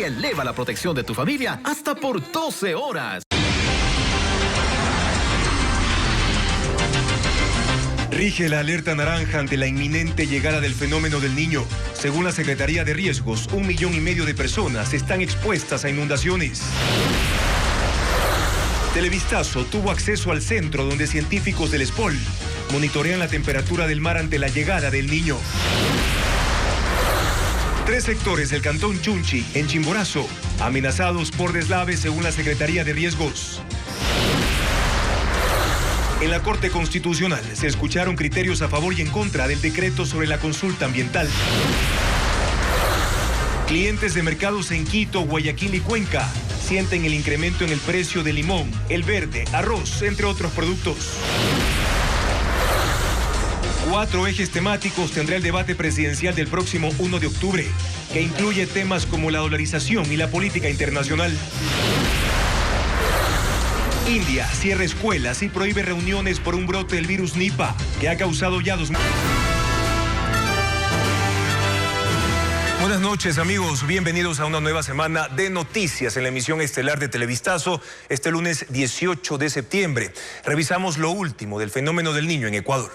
eleva la protección de tu familia hasta por 12 horas. Rige la alerta naranja ante la inminente llegada del fenómeno del Niño. Según la Secretaría de Riesgos, 1,5 millones de personas están expuestas a inundaciones. Televistazo tuvo acceso al centro donde científicos del SPOL monitorean la temperatura del mar ante la llegada del Niño. 3 sectores del cantón Chunchi, en Chimborazo, amenazados por deslaves según la Secretaría de Riesgos. En la Corte Constitucional se escucharon criterios a favor y en contra del decreto sobre la consulta ambiental. Clientes de mercados en Quito, Guayaquil y Cuenca sienten el incremento en el precio del limón, el verde, arroz, entre otros productos. 4 ejes temáticos tendrá el debate presidencial del próximo 1 de octubre, que incluye temas como la dolarización y la política internacional. India cierra escuelas y prohíbe reuniones por un brote del virus Nipah, que ha causado ya 2. Buenas noches, amigos. Bienvenidos a una nueva semana de noticias en la emisión estelar de Televistazo, este lunes 18 de septiembre. Revisamos lo último del fenómeno del Niño en Ecuador.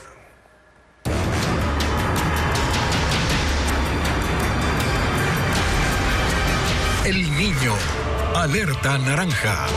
El Niño, alerta naranja.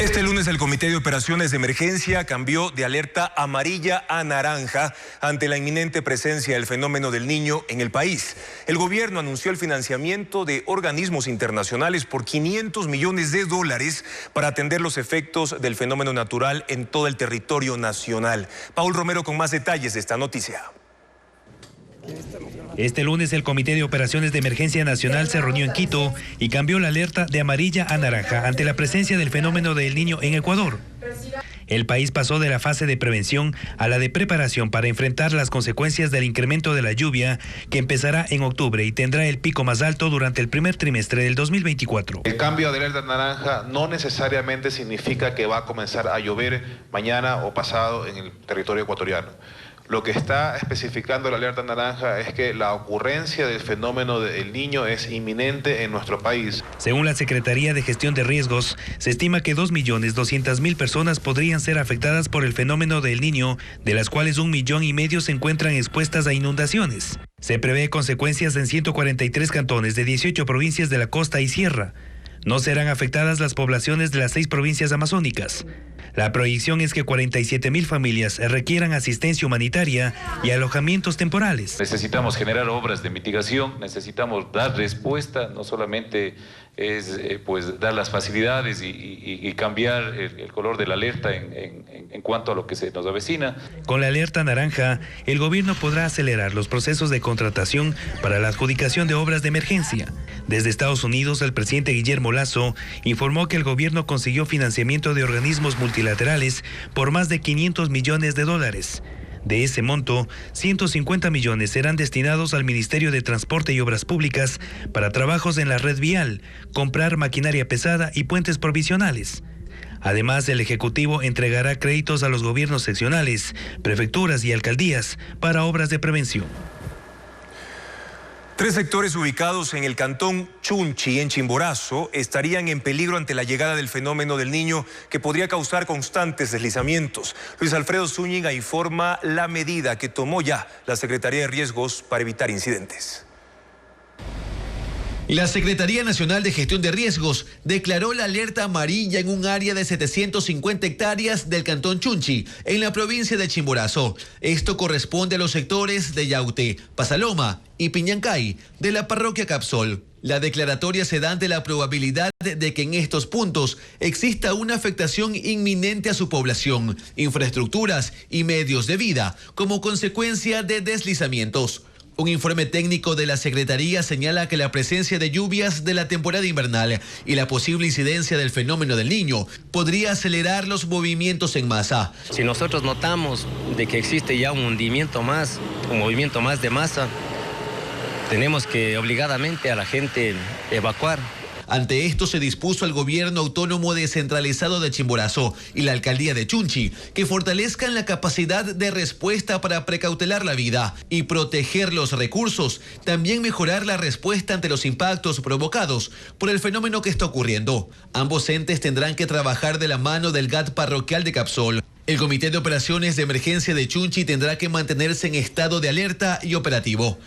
Este lunes el Comité de Operaciones de Emergencia cambió de alerta amarilla a naranja ante la inminente presencia del fenómeno del Niño en el país. El gobierno anunció el financiamiento de organismos internacionales por $500 millones para atender los efectos del fenómeno natural en todo el territorio nacional. Paul Romero con más detalles de esta noticia. Este lunes el Comité de Operaciones de Emergencia Nacional se reunió en Quito y cambió la alerta de amarilla a naranja ante la presencia del fenómeno del Niño en Ecuador. El país pasó de la fase de prevención a la de preparación para enfrentar las consecuencias del incremento de la lluvia que empezará en octubre y tendrá el pico más alto durante el primer trimestre del 2024. El cambio de alerta naranja no necesariamente significa que va a comenzar a llover mañana o pasado en el territorio ecuatoriano. Lo que está especificando la alerta naranja es que la ocurrencia del fenómeno del Niño es inminente en nuestro país. Según la Secretaría de Gestión de Riesgos, se estima que 2.200.000 personas podrían ser afectadas por el fenómeno del Niño, de las cuales 1,5 millones se encuentran expuestas a inundaciones. Se prevé consecuencias en 143 cantones de 18 provincias de la costa y sierra. No serán afectadas las poblaciones de las 6 provincias amazónicas. La proyección es que 47.000 familias requieran asistencia humanitaria y alojamientos temporales. Necesitamos generar obras de mitigación, necesitamos dar respuesta, no solamente es dar las facilidades y cambiar el color de la alerta en cuanto a lo que se nos avecina. Con la alerta naranja, el gobierno podrá acelerar los procesos de contratación para la adjudicación de obras de emergencia. Desde Estados Unidos, el presidente Guillermo Lasso informó que el gobierno consiguió financiamiento de organismos multilaterales por más de $500 millones. De ese monto, 150 millones serán destinados al Ministerio de Transporte y Obras Públicas para trabajos en la red vial, comprar maquinaria pesada y puentes provisionales. Además, el Ejecutivo entregará créditos a los gobiernos seccionales, prefecturas y alcaldías para obras de prevención. 3 sectores ubicados en el cantón Chunchi, en Chimborazo, estarían en peligro ante la llegada del fenómeno del Niño, que podría causar constantes deslizamientos. Luis Alfredo Zúñiga informa la medida que tomó ya la Secretaría de Riesgos para evitar incidentes. La Secretaría Nacional de Gestión de Riesgos declaró la alerta amarilla en un área de 750 hectáreas del cantón Chunchi, en la provincia de Chimborazo. Esto corresponde a los sectores de Yaute, Pasaloma y Piñancay, de la parroquia Capsol. La declaratoria se da ante la probabilidad de que en estos puntos exista una afectación inminente a su población, infraestructuras y medios de vida, como consecuencia de deslizamientos. Un informe técnico de la Secretaría señala que la presencia de lluvias de la temporada invernal y la posible incidencia del fenómeno del Niño podría acelerar los movimientos en masa. Si nosotros notamos de que existe ya un movimiento más de masa, tenemos que obligadamente a la gente evacuar. Ante esto se dispuso al gobierno autónomo descentralizado de Chimborazo y la alcaldía de Chunchi que fortalezcan la capacidad de respuesta para precautelar la vida y proteger los recursos, también mejorar la respuesta ante los impactos provocados por el fenómeno que está ocurriendo. Ambos entes tendrán que trabajar de la mano del GAT parroquial de Capsol. El Comité de Operaciones de Emergencia de Chunchi tendrá que mantenerse en estado de alerta y operativo.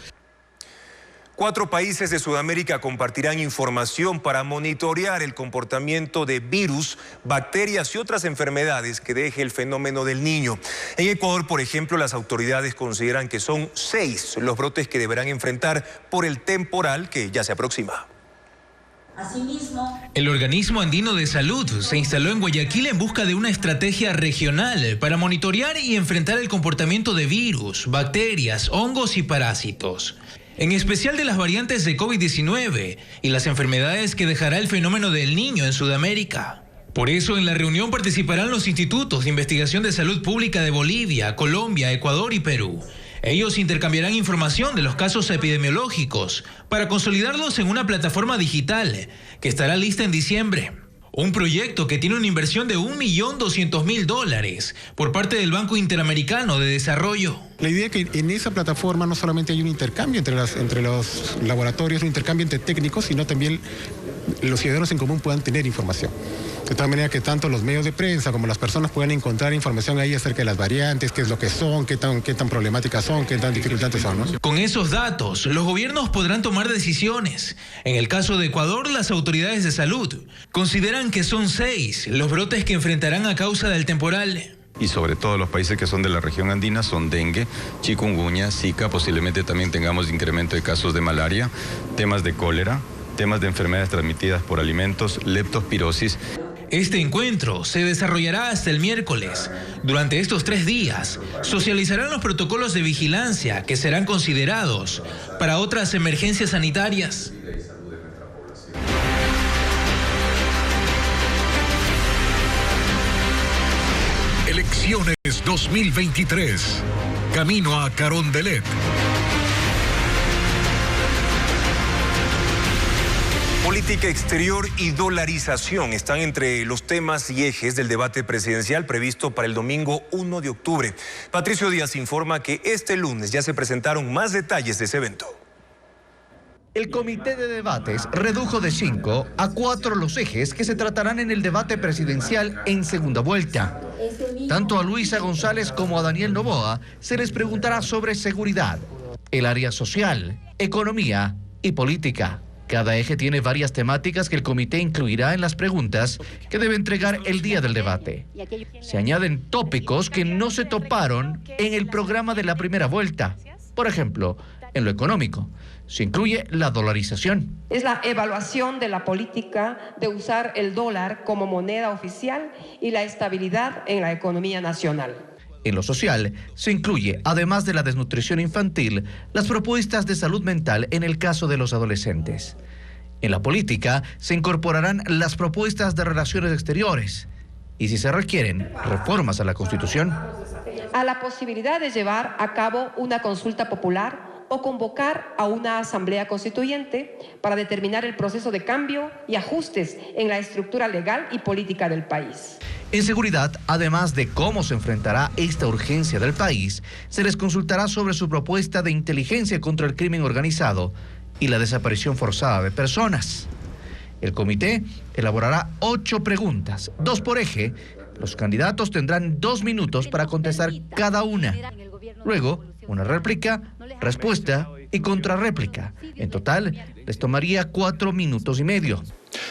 4 países de Sudamérica compartirán información para monitorear el comportamiento de virus, bacterias y otras enfermedades que deje el fenómeno del Niño. En Ecuador, por ejemplo, las autoridades consideran que son 6 los brotes que deberán enfrentar por el temporal que ya se aproxima. Asimismo, el Organismo Andino de Salud se instaló en Guayaquil en busca de una estrategia regional para monitorear y enfrentar el comportamiento de virus, bacterias, hongos y parásitos, en especial de las variantes de COVID-19 y las enfermedades que dejará el fenómeno del Niño en Sudamérica. Por eso, en la reunión participarán los institutos de investigación de salud pública de Bolivia, Colombia, Ecuador y Perú. Ellos intercambiarán información de los casos epidemiológicos para consolidarlos en una plataforma digital que estará lista en diciembre. Un proyecto que tiene una inversión de $1.200.000 por parte del Banco Interamericano de Desarrollo. La idea es que en esa plataforma no solamente hay un intercambio entre los laboratorios, un intercambio entre técnicos, sino también los ciudadanos en común puedan tener información. De tal manera que tanto los medios de prensa como las personas puedan encontrar información ahí acerca de las variantes, qué es lo que son, qué tan problemáticas son, qué tan dificultantes son, ¿no? Con esos datos, los gobiernos podrán tomar decisiones. En el caso de Ecuador, las autoridades de salud consideran que son 6 los brotes que enfrentarán a causa del temporal. Y sobre todo los países que son de la región andina son dengue, chikungunya, zika, posiblemente también tengamos incremento de casos de malaria, temas de cólera, temas de enfermedades transmitidas por alimentos, leptospirosis. Este encuentro se desarrollará hasta el miércoles. Durante estos 3 días, socializarán los protocolos de vigilancia que serán considerados para otras emergencias sanitarias. Elecciones 2023. Camino a Carondelet. Política exterior y dolarización están entre los temas y ejes del debate presidencial previsto para el domingo 1 de octubre. Patricio Díaz informa que este lunes ya se presentaron más detalles de ese evento. El comité de debates redujo de 5 a 4 los ejes que se tratarán en el debate presidencial en segunda vuelta. Tanto a Luisa González como a Daniel Noboa se les preguntará sobre seguridad, el área social, economía y política. Cada eje tiene varias temáticas que el comité incluirá en las preguntas que debe entregar el día del debate. Se añaden tópicos que no se toparon en el programa de la primera vuelta. Por ejemplo, en lo económico, se incluye la dolarización. Es la evaluación de la política de usar el dólar como moneda oficial y la estabilidad en la economía nacional. En lo social, se incluye, además de la desnutrición infantil, las propuestas de salud mental en el caso de los adolescentes. En la política, se incorporarán las propuestas de relaciones exteriores y, si se requieren, reformas a la Constitución. A la posibilidad de llevar a cabo una consulta popular o convocar a una asamblea constituyente para determinar el proceso de cambio y ajustes en la estructura legal y política del país. En seguridad, además de cómo se enfrentará esta urgencia del país, se les consultará sobre su propuesta de inteligencia contra el crimen organizado y la desaparición forzada de personas. El comité elaborará 8 preguntas, 2 por eje. Los candidatos tendrán 2 minutos para contestar cada una. Luego, una réplica, respuesta y contrarréplica. En total, les tomaría 4 minutos y medio.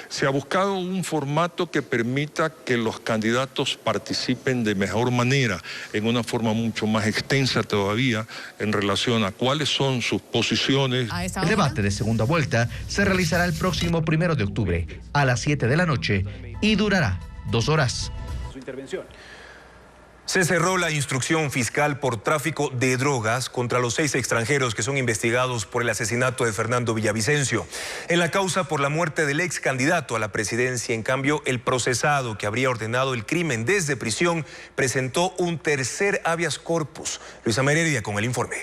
Se ha buscado un formato que permita que los candidatos participen de mejor manera, en una forma mucho más extensa todavía, en relación a cuáles son sus posiciones. El debate de segunda vuelta se realizará el próximo 1 de octubre, a las 7 de la noche, y durará 2 horas. Su intervención. Se cerró la instrucción fiscal por tráfico de drogas contra los 6 extranjeros que son investigados por el asesinato de Fernando Villavicencio. En la causa por la muerte del ex candidato a la presidencia, en cambio, el procesado que habría ordenado el crimen desde prisión presentó un tercer habeas corpus. Luisa Meredia con el informe.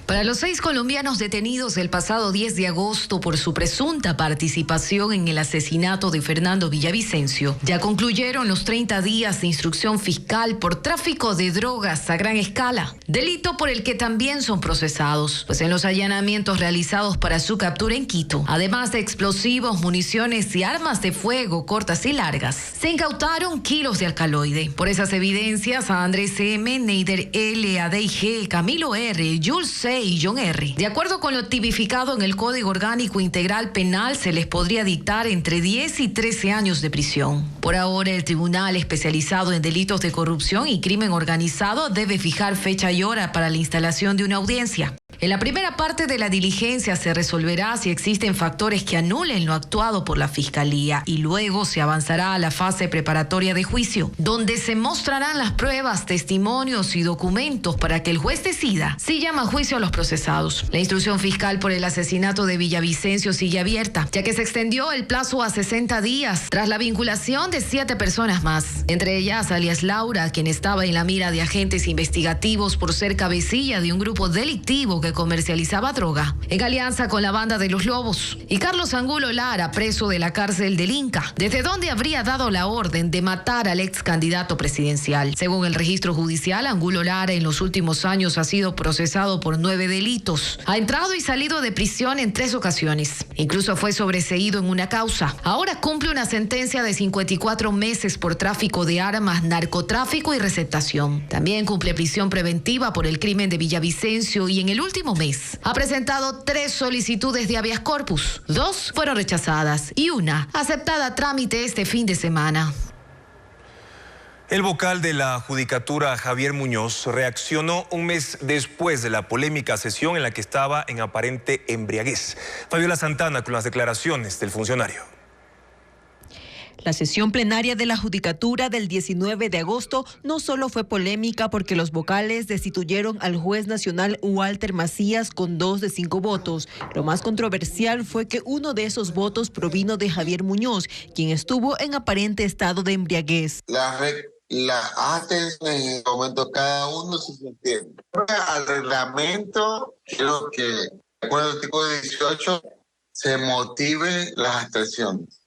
Para los 6 colombianos detenidos el pasado 10 de agosto por su presunta participación en el asesinato de Fernando Villavicencio, ya concluyeron los 30 días de instrucción fiscal por tráfico de drogas a gran escala, delito por el que también son procesados, pues en los allanamientos realizados para su captura en Quito, además de explosivos, municiones y armas de fuego cortas y largas, se incautaron kilos de alcaloide. Por esas evidencias, a Andrés M., Neider L., Adey G., Camilo R., Jules C. y John R. De acuerdo con lo tipificado en el Código Orgánico Integral Penal, se les podría dictar entre 10 y 13 años de prisión. Por ahora, el Tribunal Especializado en Delitos de Corrupción y Crimen Organizado debe fijar fecha y hora para la instalación de una audiencia. En la primera parte de la diligencia se resolverá si existen factores que anulen lo actuado por la Fiscalía y luego se avanzará a la fase preparatoria de juicio, donde se mostrarán las pruebas, testimonios y documentos para que el juez decida si llama a juicio a los procesados. La instrucción fiscal por el asesinato de Villavicencio sigue abierta, ya que se extendió el plazo a 60 días tras la vinculación de 7 personas más, entre ellas alias Laura, quien estaba en la mira de agentes investigativos por ser cabecilla de un grupo delictivo que comercializaba droga en alianza con la banda de los Lobos, y Carlos Angulo Lara, preso de la cárcel del Inca, desde donde habría dado la orden de matar al ex candidato presidencial. Según el registro judicial, Angulo Lara en los últimos años ha sido procesado por 9 delitos. Ha entrado y salido de prisión en 3 ocasiones. Incluso fue sobreseído en una causa. Ahora cumple una sentencia de 54 meses por tráfico de armas, narcotráfico y receptación. También cumple prisión preventiva por el crimen de Villavicencio y en el último mes ha presentado 3 solicitudes de habeas corpus. 2 fueron rechazadas y una aceptada a trámite este fin de semana. El vocal de la Judicatura, Javier Muñoz, reaccionó un mes después de la polémica sesión en la que estaba en aparente embriaguez. Fabiola Santana con las declaraciones del funcionario. La sesión plenaria de la Judicatura del 19 de agosto no solo fue polémica porque los vocales destituyeron al juez nacional Walter Macías con 2 de 5 votos. Lo más controversial fue que uno de esos votos provino de Javier Muñoz, quien estuvo en aparente estado de embriaguez. Las atención en el momento cada uno se entiende. Al reglamento, creo que, de acuerdo al artículo 18, se motiven las abstenciones.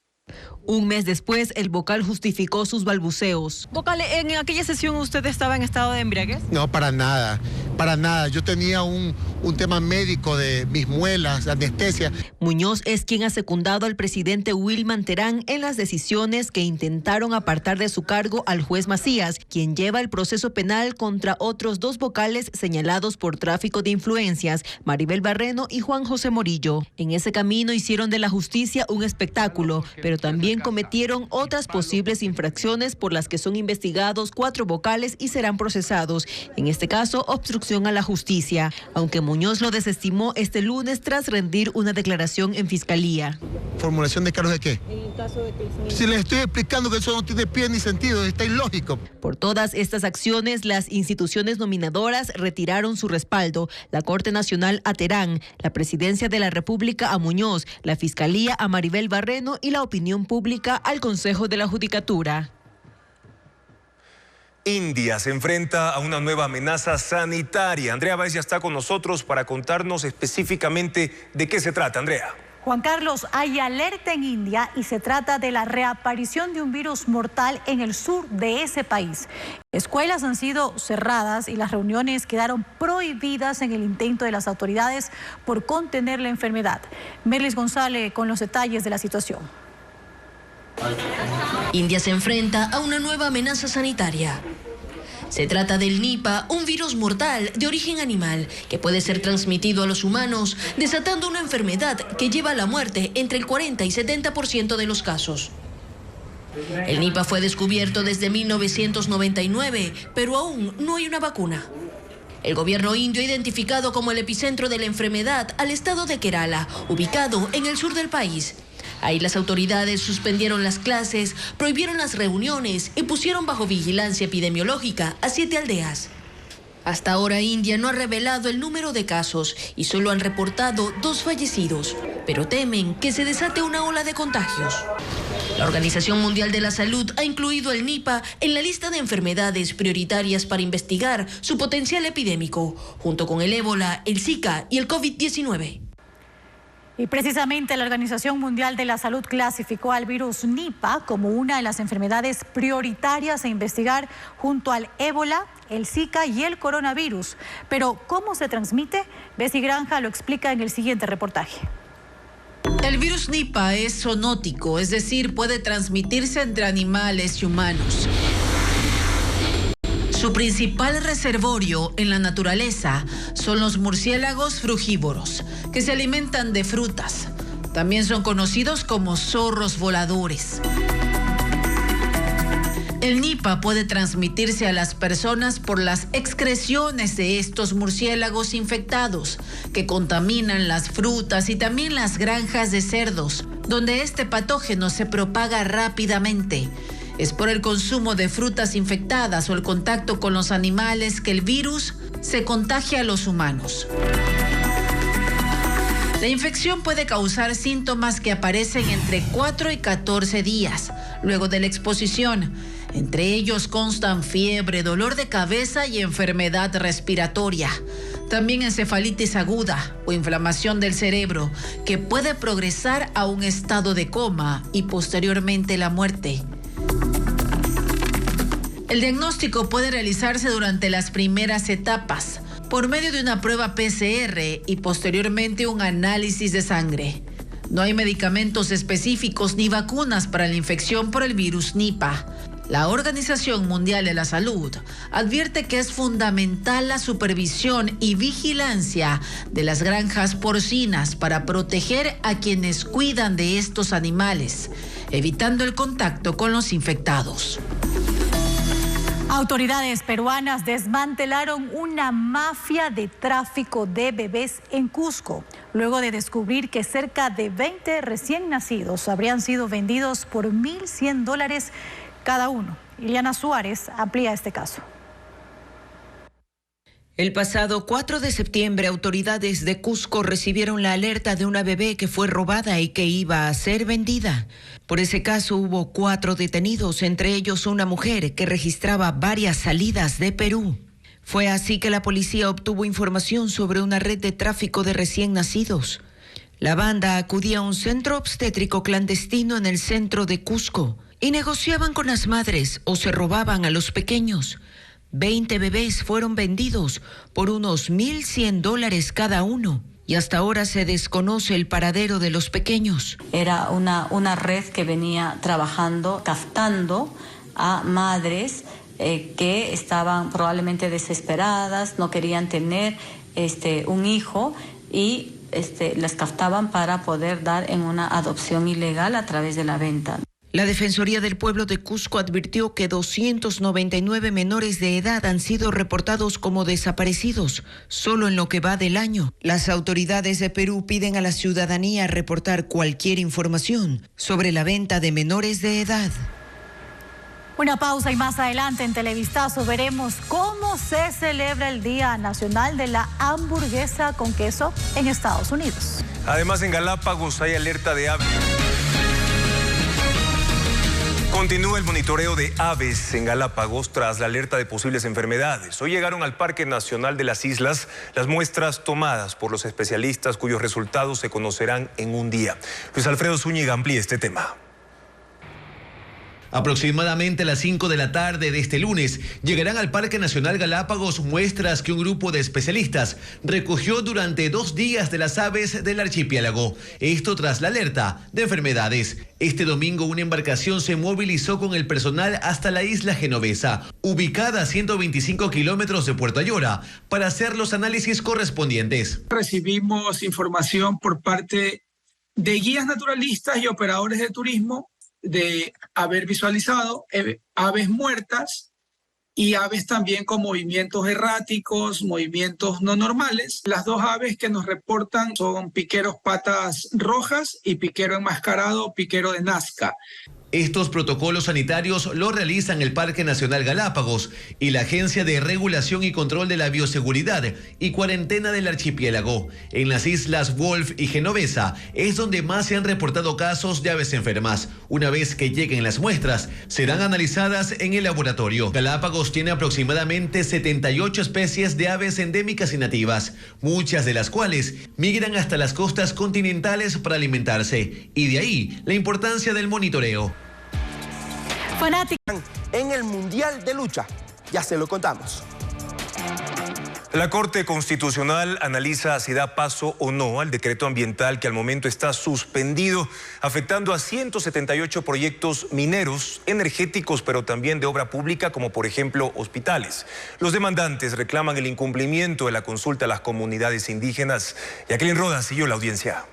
Un mes después, el vocal justificó sus balbuceos. Vocal, ¿en aquella sesión usted estaba en estado de embriaguez? No, para nada, para nada. Yo tenía un tema médico de mis muelas, de anestesia. Muñoz es quien ha secundado al presidente Wilman Terán en las decisiones que intentaron apartar de su cargo al juez Macías, quien lleva el proceso penal contra otros 2 vocales señalados por tráfico de influencias, Maribel Barreno y Juan José Morillo. En ese camino hicieron de la justicia un espectáculo, pero también cometieron otras posibles infracciones por las que son investigados 4 vocales y serán procesados. En este caso, obstrucción a la justicia, aunque Muñoz lo desestimó este lunes tras rendir una declaración en fiscalía. ¿Formulación de cargos de qué? En el caso de que si les estoy explicando que eso no tiene pie ni sentido, está ilógico. Por todas estas acciones, las instituciones nominadoras retiraron su respaldo. La Corte Nacional a Terán, la Presidencia de la República a Muñoz, la Fiscalía a Maribel Barreno y la opinión pública al Consejo de la Judicatura. India se enfrenta a una nueva amenaza sanitaria. Andrea Báez ya está con nosotros para contarnos específicamente de qué se trata. Andrea. Juan Carlos, hay alerta en India y se trata de la reaparición de un virus mortal en el sur de ese país. Escuelas han sido cerradas y las reuniones quedaron prohibidas en el intento de las autoridades por contener la enfermedad. Merlis González con los detalles de la situación. India se enfrenta a una nueva amenaza sanitaria. Se trata del Nipah, un virus mortal de origen animal que puede ser transmitido a los humanos, desatando una enfermedad que lleva a la muerte entre el 40 y 70% de los casos. El Nipah fue descubierto desde 1999, pero aún no hay una vacuna. El gobierno indio ha identificado como el epicentro de la enfermedad al estado de Kerala, ubicado en el sur del país. Ahí las autoridades suspendieron las clases, prohibieron las reuniones y pusieron bajo vigilancia epidemiológica a 7 aldeas. Hasta ahora India no ha revelado el número de casos y solo han reportado 2 fallecidos, pero temen que se desate una ola de contagios. La Organización Mundial de la Salud ha incluido el Nipah en la lista de enfermedades prioritarias para investigar su potencial epidémico, junto con el ébola, el Zika y el COVID-19. Y precisamente la Organización Mundial de la Salud clasificó al virus Nipah como una de las enfermedades prioritarias a investigar junto al ébola, el Zika y el coronavirus. Pero ¿cómo se transmite? Bessie Granja lo explica en el siguiente reportaje. El virus Nipah es zoonótico, es decir, puede transmitirse entre animales y humanos. Su principal reservorio en la naturaleza son los murciélagos frugívoros, que se alimentan de frutas. También son conocidos como zorros voladores. El Nipah puede transmitirse a las personas por las excreciones de estos murciélagos infectados, que contaminan las frutas y también las granjas de cerdos, donde este patógeno se propaga rápidamente. Es por el consumo de frutas infectadas o el contacto con los animales que el virus se contagia a los humanos. La infección puede causar síntomas que aparecen entre 4 y 14 días luego de la exposición. Entre ellos constan fiebre, dolor de cabeza y enfermedad respiratoria. También encefalitis aguda o inflamación del cerebro, que puede progresar a un estado de coma y posteriormente la muerte. El diagnóstico puede realizarse durante las primeras etapas, por medio de una prueba PCR y posteriormente un análisis de sangre. No hay medicamentos específicos ni vacunas para la infección por el virus Nipah. La Organización Mundial de la Salud advierte que es fundamental la supervisión y vigilancia de las granjas porcinas para proteger a quienes cuidan de estos animales, evitando el contacto con los infectados. Autoridades peruanas desmantelaron una mafia de tráfico de bebés en Cusco, luego de descubrir que cerca de 20 recién nacidos habrían sido vendidos por $1,100 cada uno. Iliana Suárez amplía este caso. El pasado 4 de septiembre, autoridades de Cusco recibieron la alerta de una bebé que fue robada y que iba a ser vendida. Por ese caso hubo 4 detenidos, entre ellos una mujer que registraba varias salidas de Perú. Fue así que la policía obtuvo información sobre una red de tráfico de recién nacidos. La banda acudía a un centro obstétrico clandestino en el centro de Cusco y negociaban con las madres o se robaban a los pequeños. 20 bebés fueron vendidos por unos $1,100 cada uno y hasta ahora se desconoce el paradero de los pequeños. Era una red que venía trabajando, captando a madres que estaban probablemente desesperadas, no querían tener un hijo y las captaban para poder dar en una adopción ilegal a través de la venta. La Defensoría del Pueblo de Cusco advirtió que 299 menores de edad han sido reportados como desaparecidos solo en lo que va del año. Las autoridades de Perú piden a la ciudadanía reportar cualquier información sobre la venta de menores de edad. Una pausa y más adelante en Televistazo veremos cómo se celebra el Día Nacional de la Hamburguesa con Queso en Estados Unidos. Además, en Galápagos hay alerta de aves. Continúa el monitoreo de aves en Galápagos tras la alerta de posibles enfermedades. Hoy llegaron al Parque Nacional de las Islas las muestras tomadas por los especialistas cuyos resultados se conocerán en un día. Luis Alfredo Zúñiga amplía este tema. Aproximadamente a las 5 de la tarde de este lunes llegarán al Parque Nacional Galápagos muestras que un grupo de especialistas recogió durante 2 días de las aves del archipiélago. Esto tras la alerta de enfermedades. Este domingo una embarcación se movilizó con el personal hasta la isla Genovesa, ubicada a 125 kilómetros de Puerto Ayora, para hacer los análisis correspondientes. Recibimos información por parte de guías naturalistas y operadores de turismo de haber visualizado aves muertas y aves también con movimientos erráticos, movimientos no normales. Las dos aves que nos reportan son piqueros patas rojas y piquero enmascarado, piquero de Nazca. Estos protocolos sanitarios los realizan el Parque Nacional Galápagos y la Agencia de Regulación y Control de la Bioseguridad y Cuarentena del Archipiélago. En las islas Wolf y Genovesa es donde más se han reportado casos de aves enfermas. Una vez que lleguen las muestras, serán analizadas en el laboratorio. Galápagos tiene aproximadamente 78 especies de aves endémicas y nativas, muchas de las cuales migran hasta las costas continentales para alimentarse. Y de ahí la importancia del monitoreo. En el Mundial de Lucha, ya se lo contamos. La Corte Constitucional analiza si da paso o no al decreto ambiental que al momento está suspendido, afectando a 178 proyectos mineros, energéticos, pero también de obra pública, como por ejemplo hospitales. Los demandantes reclaman el incumplimiento de la consulta a las comunidades indígenas. Jacqueline Rodas siguió la audiencia.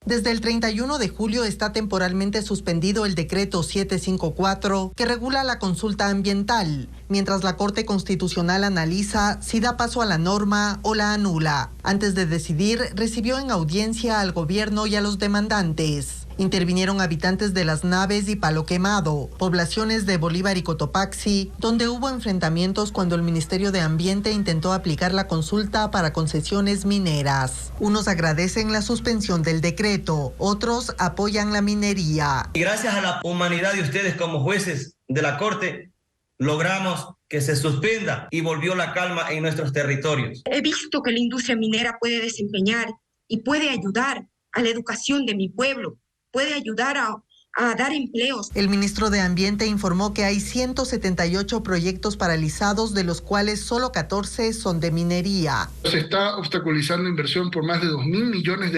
Desde el 31 de julio está temporalmente suspendido el decreto 754 que regula la consulta ambiental, mientras la Corte Constitucional analiza si da paso a la norma o la anula. Antes de decidir, recibió en audiencia al gobierno y a los demandantes. Intervinieron habitantes de Las Naves y Palo Quemado, poblaciones de Bolívar y Cotopaxi, donde hubo enfrentamientos cuando el Ministerio de Ambiente intentó aplicar la consulta para concesiones mineras. Unos agradecen la suspensión del decreto, otros apoyan la minería. Y gracias a la humanidad de ustedes como jueces de la Corte, logramos que se suspenda y volvió la calma en nuestros territorios. He visto que la industria minera puede desempeñar y puede ayudar a la educación de mi pueblo, puede ayudar a dar empleos. El ministro de Ambiente informó que hay 178 proyectos paralizados, de los cuales solo 14 son de minería. Se está obstaculizando inversión por más de $2.000 millones,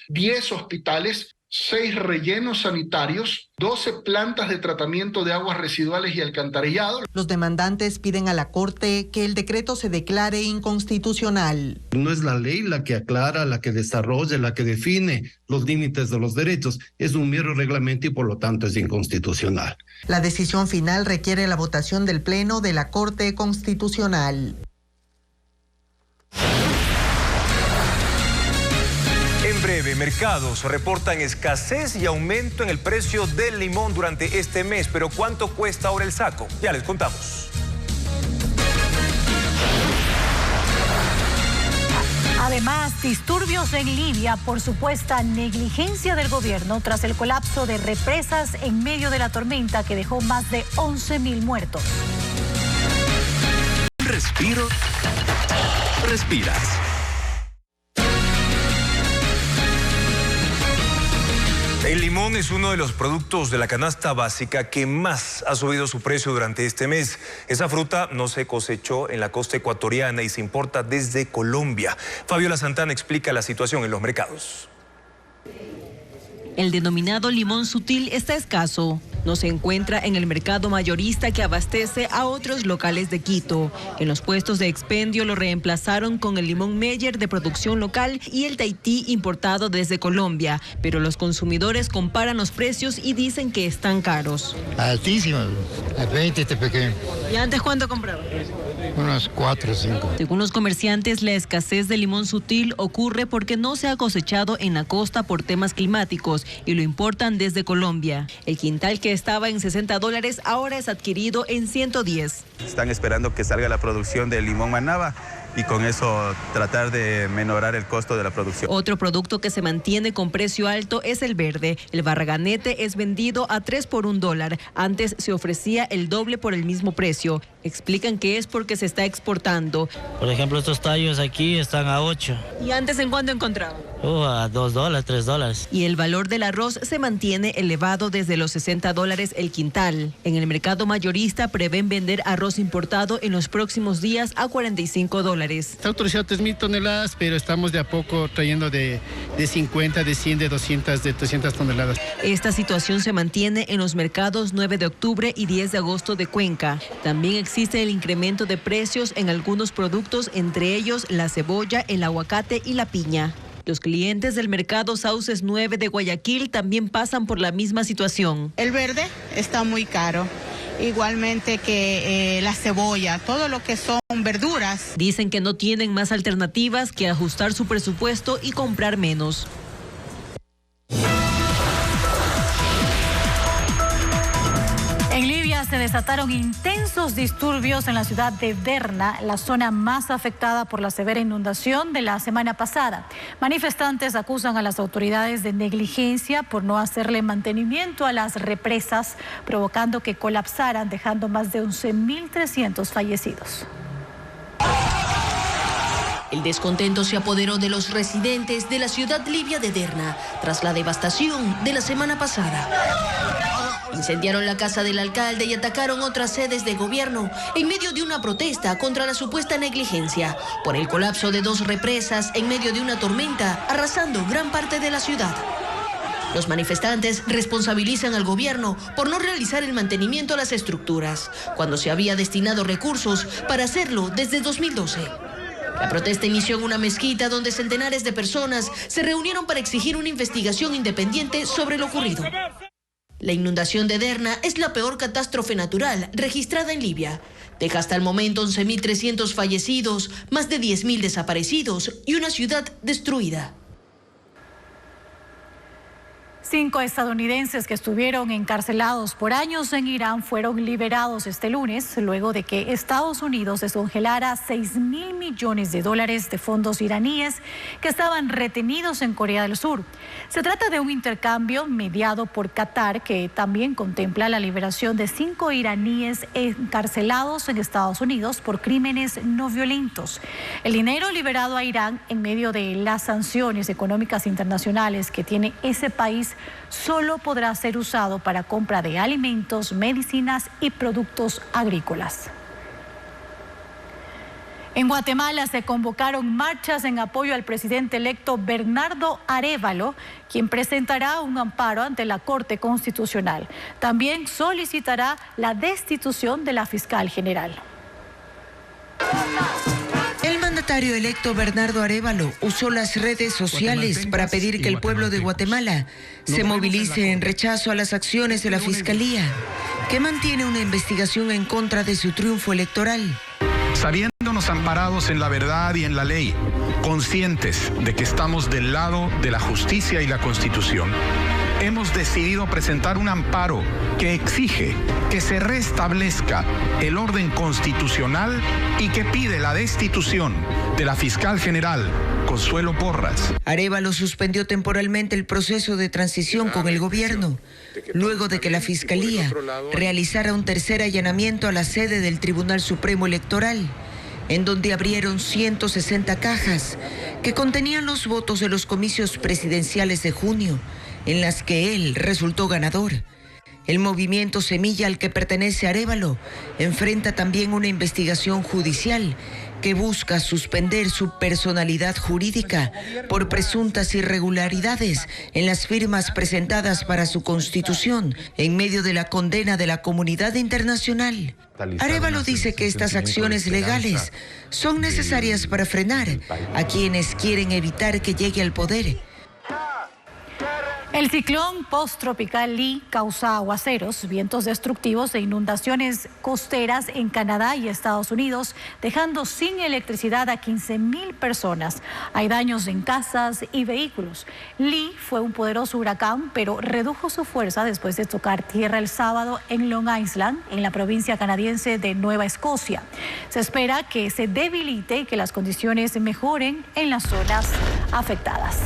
10 hospitales, 6 rellenos sanitarios, 12 plantas de tratamiento de aguas residuales y alcantarillado. Los demandantes piden a la Corte que el decreto se declare inconstitucional. No es la ley la que aclara, la que desarrolla, la que define los límites de los derechos. Es un mero reglamento y por lo tanto es inconstitucional. La decisión final requiere la votación del Pleno de la Corte Constitucional. En breve, mercados reportan escasez y aumento en el precio del limón durante este mes. Pero ¿cuánto cuesta ahora el saco? Ya les contamos. Además, disturbios en Libia por supuesta negligencia del gobierno tras el colapso de represas en medio de la tormenta que dejó más de 11.000 muertos. Respiro. Respiras. El limón es uno de los productos de la canasta básica que más ha subido su precio durante este mes. Esa fruta no se cosechó en la costa ecuatoriana y se importa desde Colombia. Fabiola Santana explica la situación en los mercados. El denominado limón sutil está escaso. No se encuentra en el mercado mayorista que abastece a otros locales de Quito. En los puestos de expendio lo reemplazaron con el limón Meyer de producción local y el Tahití importado desde Colombia. Pero los consumidores comparan los precios y dicen que están caros. Altísimos, a 20 este pequeño. ¿Y antes cuánto compraban? Unos 4 o 5. Según los comerciantes, la escasez de limón sutil ocurre porque no se ha cosechado en la costa por temas climáticos y lo importan desde Colombia. El quintal que estaba en $60 ahora es adquirido en 110. Están esperando que salga la producción del limón Manaba y con eso tratar de menorar el costo de la producción. Otro producto que se mantiene con precio alto es el verde. El barraganete es vendido a 3 por $1. Antes se ofrecía el doble por el mismo precio. Explican que es porque se está exportando. Por ejemplo, estos tallos aquí están a 8. ¿Y antes en cuánto encontraban? A $2, $3. Y el valor del arroz se mantiene elevado desde los $60 el quintal. En el mercado mayorista prevén vender arroz importado en los próximos días a $45. Está autorizado 3.000 toneladas, pero estamos de a poco trayendo de 50, de 100, de 200, de 300 toneladas. Esta situación se mantiene en los mercados 9 de octubre y 10 de agosto de Cuenca. También existe el incremento de precios en algunos productos, entre ellos la cebolla, el aguacate y la piña. Los clientes del mercado Sauces 9 de Guayaquil también pasan por la misma situación. El verde está muy caro igualmente que la cebolla, todo lo que son verduras. Dicen que no tienen más alternativas que ajustar su presupuesto y comprar menos. En Libia se desataron intensos disturbios en la ciudad de Derna, la zona más afectada por la severa inundación de la semana pasada. Manifestantes acusan a las autoridades de negligencia por no hacerle mantenimiento a las represas, provocando que colapsaran, dejando más de 11.300 fallecidos. El descontento se apoderó de los residentes de la ciudad libia de Derna tras la devastación de la semana pasada. Incendiaron la casa del alcalde y atacaron otras sedes de gobierno en medio de una protesta contra la supuesta negligencia por el colapso de 2 represas en medio de una tormenta, arrasando gran parte de la ciudad. Los manifestantes responsabilizan al gobierno por no realizar el mantenimiento a las estructuras, cuando se había destinado recursos para hacerlo desde 2012. La protesta inició en una mezquita donde centenares de personas se reunieron para exigir una investigación independiente sobre lo ocurrido. La inundación de Derna es la peor catástrofe natural registrada en Libia. Deja hasta el momento 11.300 fallecidos, más de 10.000 desaparecidos y una ciudad destruida. 5 estadounidenses que estuvieron encarcelados por años en Irán fueron liberados este lunes, luego de que Estados Unidos descongelara $6.000 millones de fondos iraníes que estaban retenidos en Corea del Sur. Se trata de un intercambio mediado por Qatar que también contempla la liberación de 5 iraníes encarcelados en Estados Unidos por crímenes no violentos. El dinero liberado a Irán en medio de las sanciones económicas internacionales que tiene ese país solo podrá ser usado para compra de alimentos, medicinas y productos agrícolas. En Guatemala se convocaron marchas en apoyo al presidente electo Bernardo Arévalo, quien presentará un amparo ante la Corte Constitucional. También solicitará la destitución de la fiscal general. El mandatario electo Bernardo Arévalo usó las redes sociales para pedir que el pueblo de Guatemala se movilice en rechazo a las acciones de la Fiscalía, que mantiene una investigación en contra de su triunfo electoral. Sabiéndonos amparados en la verdad y en la ley, conscientes de que estamos del lado de la justicia y la Constitución, hemos decidido presentar un amparo que exige que se restablezca el orden constitucional y que pide la destitución de la fiscal general Consuelo Porras. Arévalo suspendió temporalmente el proceso de transición con el gobierno, luego de que la Fiscalía realizara un tercer allanamiento a la sede del Tribunal Supremo Electoral, en donde abrieron 160 cajas que contenían los votos de los comicios presidenciales de junio, en las que él resultó ganador. El movimiento Semilla al que pertenece Arévalo enfrenta también una investigación judicial que busca suspender su personalidad jurídica por presuntas irregularidades en las firmas presentadas para su constitución en medio de la condena de la comunidad internacional. Arévalo dice que estas acciones legales son necesarias para frenar a quienes quieren evitar que llegue al poder. El ciclón posttropical Lee causa aguaceros, vientos destructivos e inundaciones costeras en Canadá y Estados Unidos, dejando sin electricidad a 15.000 personas. Hay daños en casas y vehículos. Lee fue un poderoso huracán, pero redujo su fuerza después de tocar tierra el sábado en Long Island, en la provincia canadiense de Nueva Escocia. Se espera que se debilite y que las condiciones mejoren en las zonas afectadas.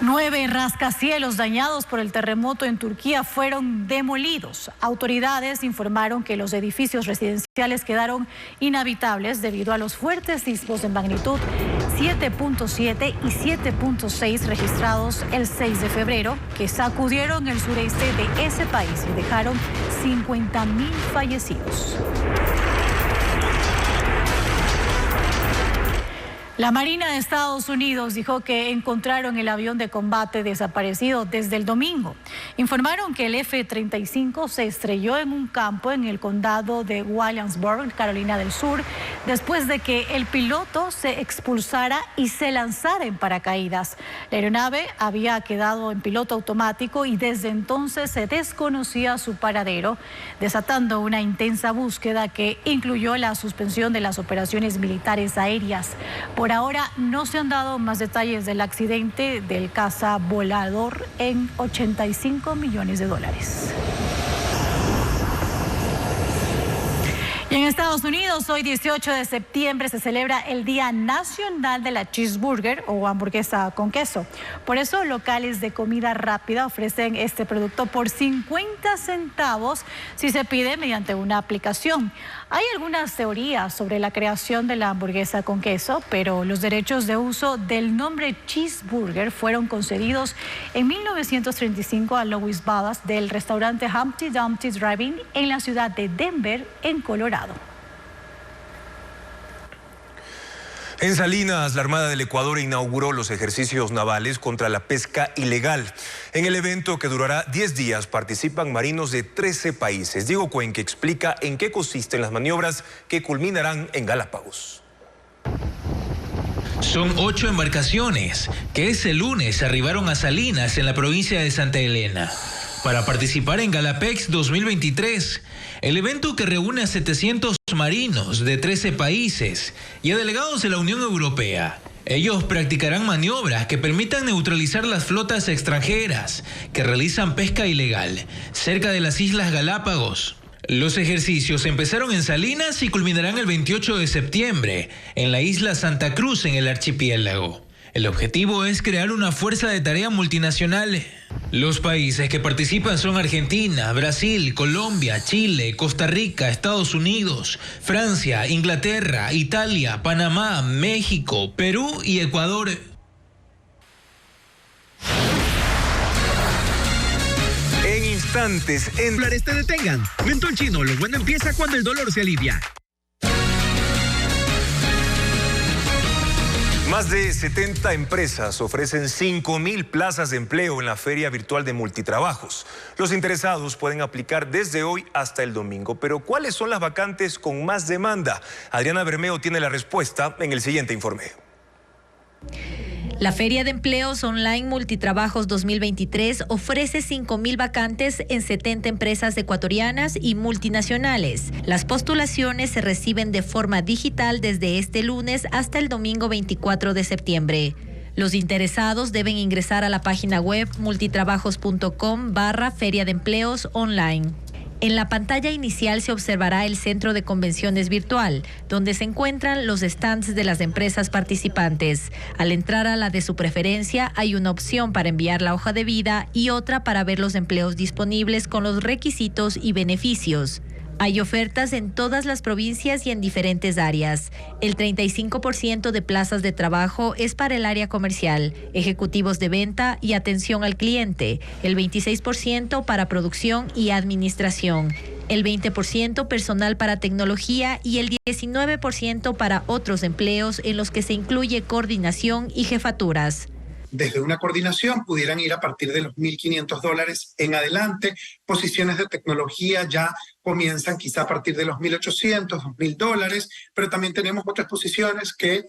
9 rascacielos dañados por el terremoto en Turquía fueron demolidos. Autoridades informaron que los edificios residenciales quedaron inhabitables debido a los fuertes sismos de magnitud 7.7 y 7.6 registrados el 6 de febrero, que sacudieron el sureste de ese país y dejaron 50.000 fallecidos. La Marina de Estados Unidos dijo que encontraron el avión de combate desaparecido desde el domingo. Informaron que el F-35 se estrelló en un campo en el condado de Williamsburg, Carolina del Sur, después de que el piloto se expulsara y se lanzara en paracaídas. La aeronave había quedado en piloto automático y desde entonces se desconocía su paradero, desatando una intensa búsqueda que incluyó la suspensión de las operaciones militares aéreas. Por ahora no se han dado más detalles del accidente del caza volador en $85 millones. Y en Estados Unidos, hoy 18 de septiembre, se celebra el Día Nacional de la Cheeseburger o hamburguesa con queso. Por eso, locales de comida rápida ofrecen este producto por 50 centavos si se pide mediante una aplicación. Hay algunas teorías sobre la creación de la hamburguesa con queso, pero los derechos de uso del nombre cheeseburger fueron concedidos en 1935 a Louis Ballas del restaurante Humpty Dumpty Drive-In en la ciudad de Denver, en Colorado. En Salinas, la Armada del Ecuador inauguró los ejercicios navales contra la pesca ilegal. En el evento, que durará 10 días, participan marinos de 13 países. Diego Cuenque explica en qué consisten las maniobras que culminarán en Galápagos. Son 8 embarcaciones que ese lunes arribaron a Salinas, en la provincia de Santa Elena, para participar en Galapex 2023, el evento que reúne a 700 marinos de 13 países y a delegados de la Unión Europea. Ellos practicarán maniobras que permitan neutralizar las flotas extranjeras que realizan pesca ilegal cerca de las Islas Galápagos. Los ejercicios empezaron en Salinas y culminarán el 28 de septiembre en la isla Santa Cruz, en el archipiélago. El objetivo es crear una fuerza de tarea multinacional. Los países que participan son Argentina, Brasil, Colombia, Chile, Costa Rica, Estados Unidos, Francia, Inglaterra, Italia, Panamá, México, Perú y Ecuador. En instantes, en Dólares te detengan. Mentol Chino, lo bueno empieza cuando el dolor se alivia. Más de 70 empresas ofrecen 5.000 plazas de empleo en la Feria Virtual de Multitrabajos. Los interesados pueden aplicar desde hoy hasta el domingo. Pero ¿cuáles son las vacantes con más demanda? Adriana Bermeo tiene la respuesta en el siguiente informe. La Feria de Empleos Online Multitrabajos 2023 ofrece 5.000 vacantes en 70 empresas ecuatorianas y multinacionales. Las postulaciones se reciben de forma digital desde este lunes hasta el domingo 24 de septiembre. Los interesados deben ingresar a la página web multitrabajos.com/Feria de Empleos Online. En la pantalla inicial se observará el centro de convenciones virtual, donde se encuentran los stands de las empresas participantes. Al entrar a la de su preferencia, hay una opción para enviar la hoja de vida y otra para ver los empleos disponibles con los requisitos y beneficios. Hay ofertas en todas las provincias y en diferentes áreas. El 35% de plazas de trabajo es para el área comercial, ejecutivos de venta y atención al cliente, el 26% para producción y administración, el 20% personal para tecnología y el 19% para otros empleos en los que se incluye coordinación y jefaturas. Desde una coordinación pudieran ir a partir de los $1.500 en adelante. Posiciones de tecnología ya comienzan quizá a partir de los $1.800, $2.000, pero también tenemos otras posiciones que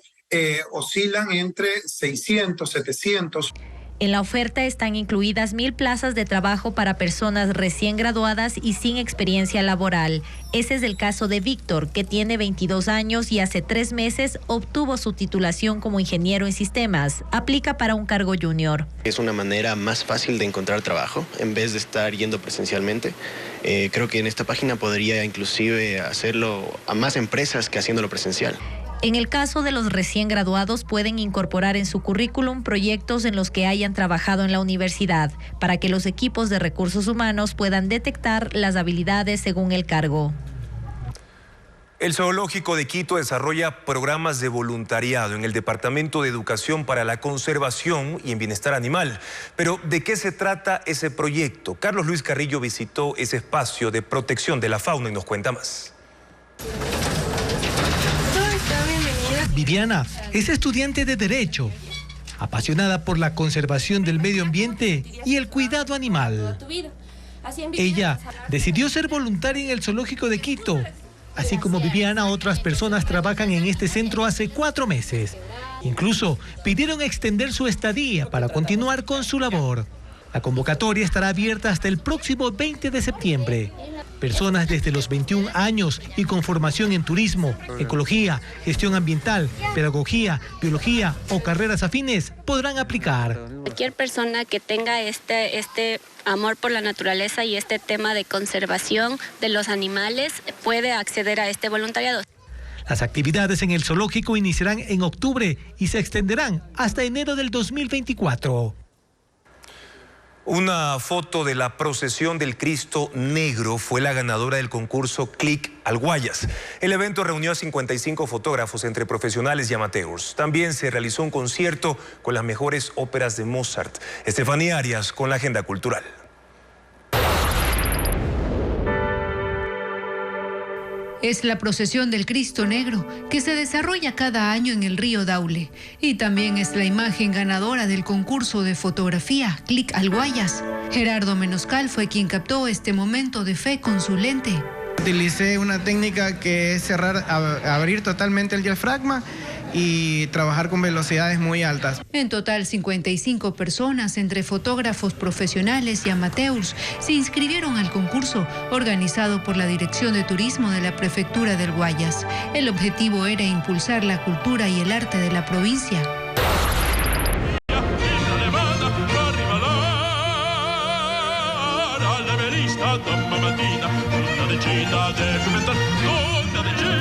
oscilan entre 600, 700. En la oferta están incluidas 1.000 plazas de trabajo para personas recién graduadas y sin experiencia laboral. Ese es el caso de Víctor, que tiene 22 años y hace 3 meses obtuvo su titulación como ingeniero en sistemas. Aplica para un cargo junior. Es una manera más fácil de encontrar trabajo en vez de estar yendo presencialmente. Creo que en esta página podría inclusive hacerlo a más empresas que haciéndolo presencial. En el caso de los recién graduados, pueden incorporar en su currículum proyectos en los que hayan trabajado en la universidad, para que los equipos de recursos humanos puedan detectar las habilidades según el cargo. El Zoológico de Quito desarrolla programas de voluntariado en el Departamento de Educación para la Conservación y en Bienestar Animal. Pero, ¿de qué se trata ese proyecto? Carlos Luis Carrillo visitó ese espacio de protección de la fauna y nos cuenta más. Viviana es estudiante de Derecho, apasionada por la conservación del medio ambiente y el cuidado animal. Ella decidió ser voluntaria en el zoológico de Quito. Así como Viviana, otras personas trabajan en este centro hace 4 meses. Incluso pidieron extender su estadía para continuar con su labor. La convocatoria estará abierta hasta el próximo 20 de septiembre. Personas desde los 21 años y con formación en turismo, ecología, gestión ambiental, pedagogía, biología o carreras afines podrán aplicar. Cualquier persona que tenga este amor por la naturaleza y este tema de conservación de los animales puede acceder a este voluntariado. Las actividades en el zoológico iniciarán en octubre y se extenderán hasta enero del 2024. Una foto de la procesión del Cristo Negro fue la ganadora del concurso Click al Guayas. El evento reunió a 55 fotógrafos entre profesionales y amateurs. También se realizó un concierto con las mejores óperas de Mozart. Estefanía Arias con la agenda cultural. Es la procesión del Cristo Negro que se desarrolla cada año en el río Daule y también es la imagen ganadora del concurso de fotografía Click al Guayas. Gerardo Menoscal fue quien captó este momento de fe con su lente. Utilicé una técnica que es cerrar, abrir totalmente el diafragma y trabajar con velocidades muy altas. En total, 55 personas, entre fotógrafos profesionales y amateurs, se inscribieron al concurso organizado por la Dirección de Turismo de la Prefectura del Guayas. El objetivo era impulsar la cultura y el arte de la provincia.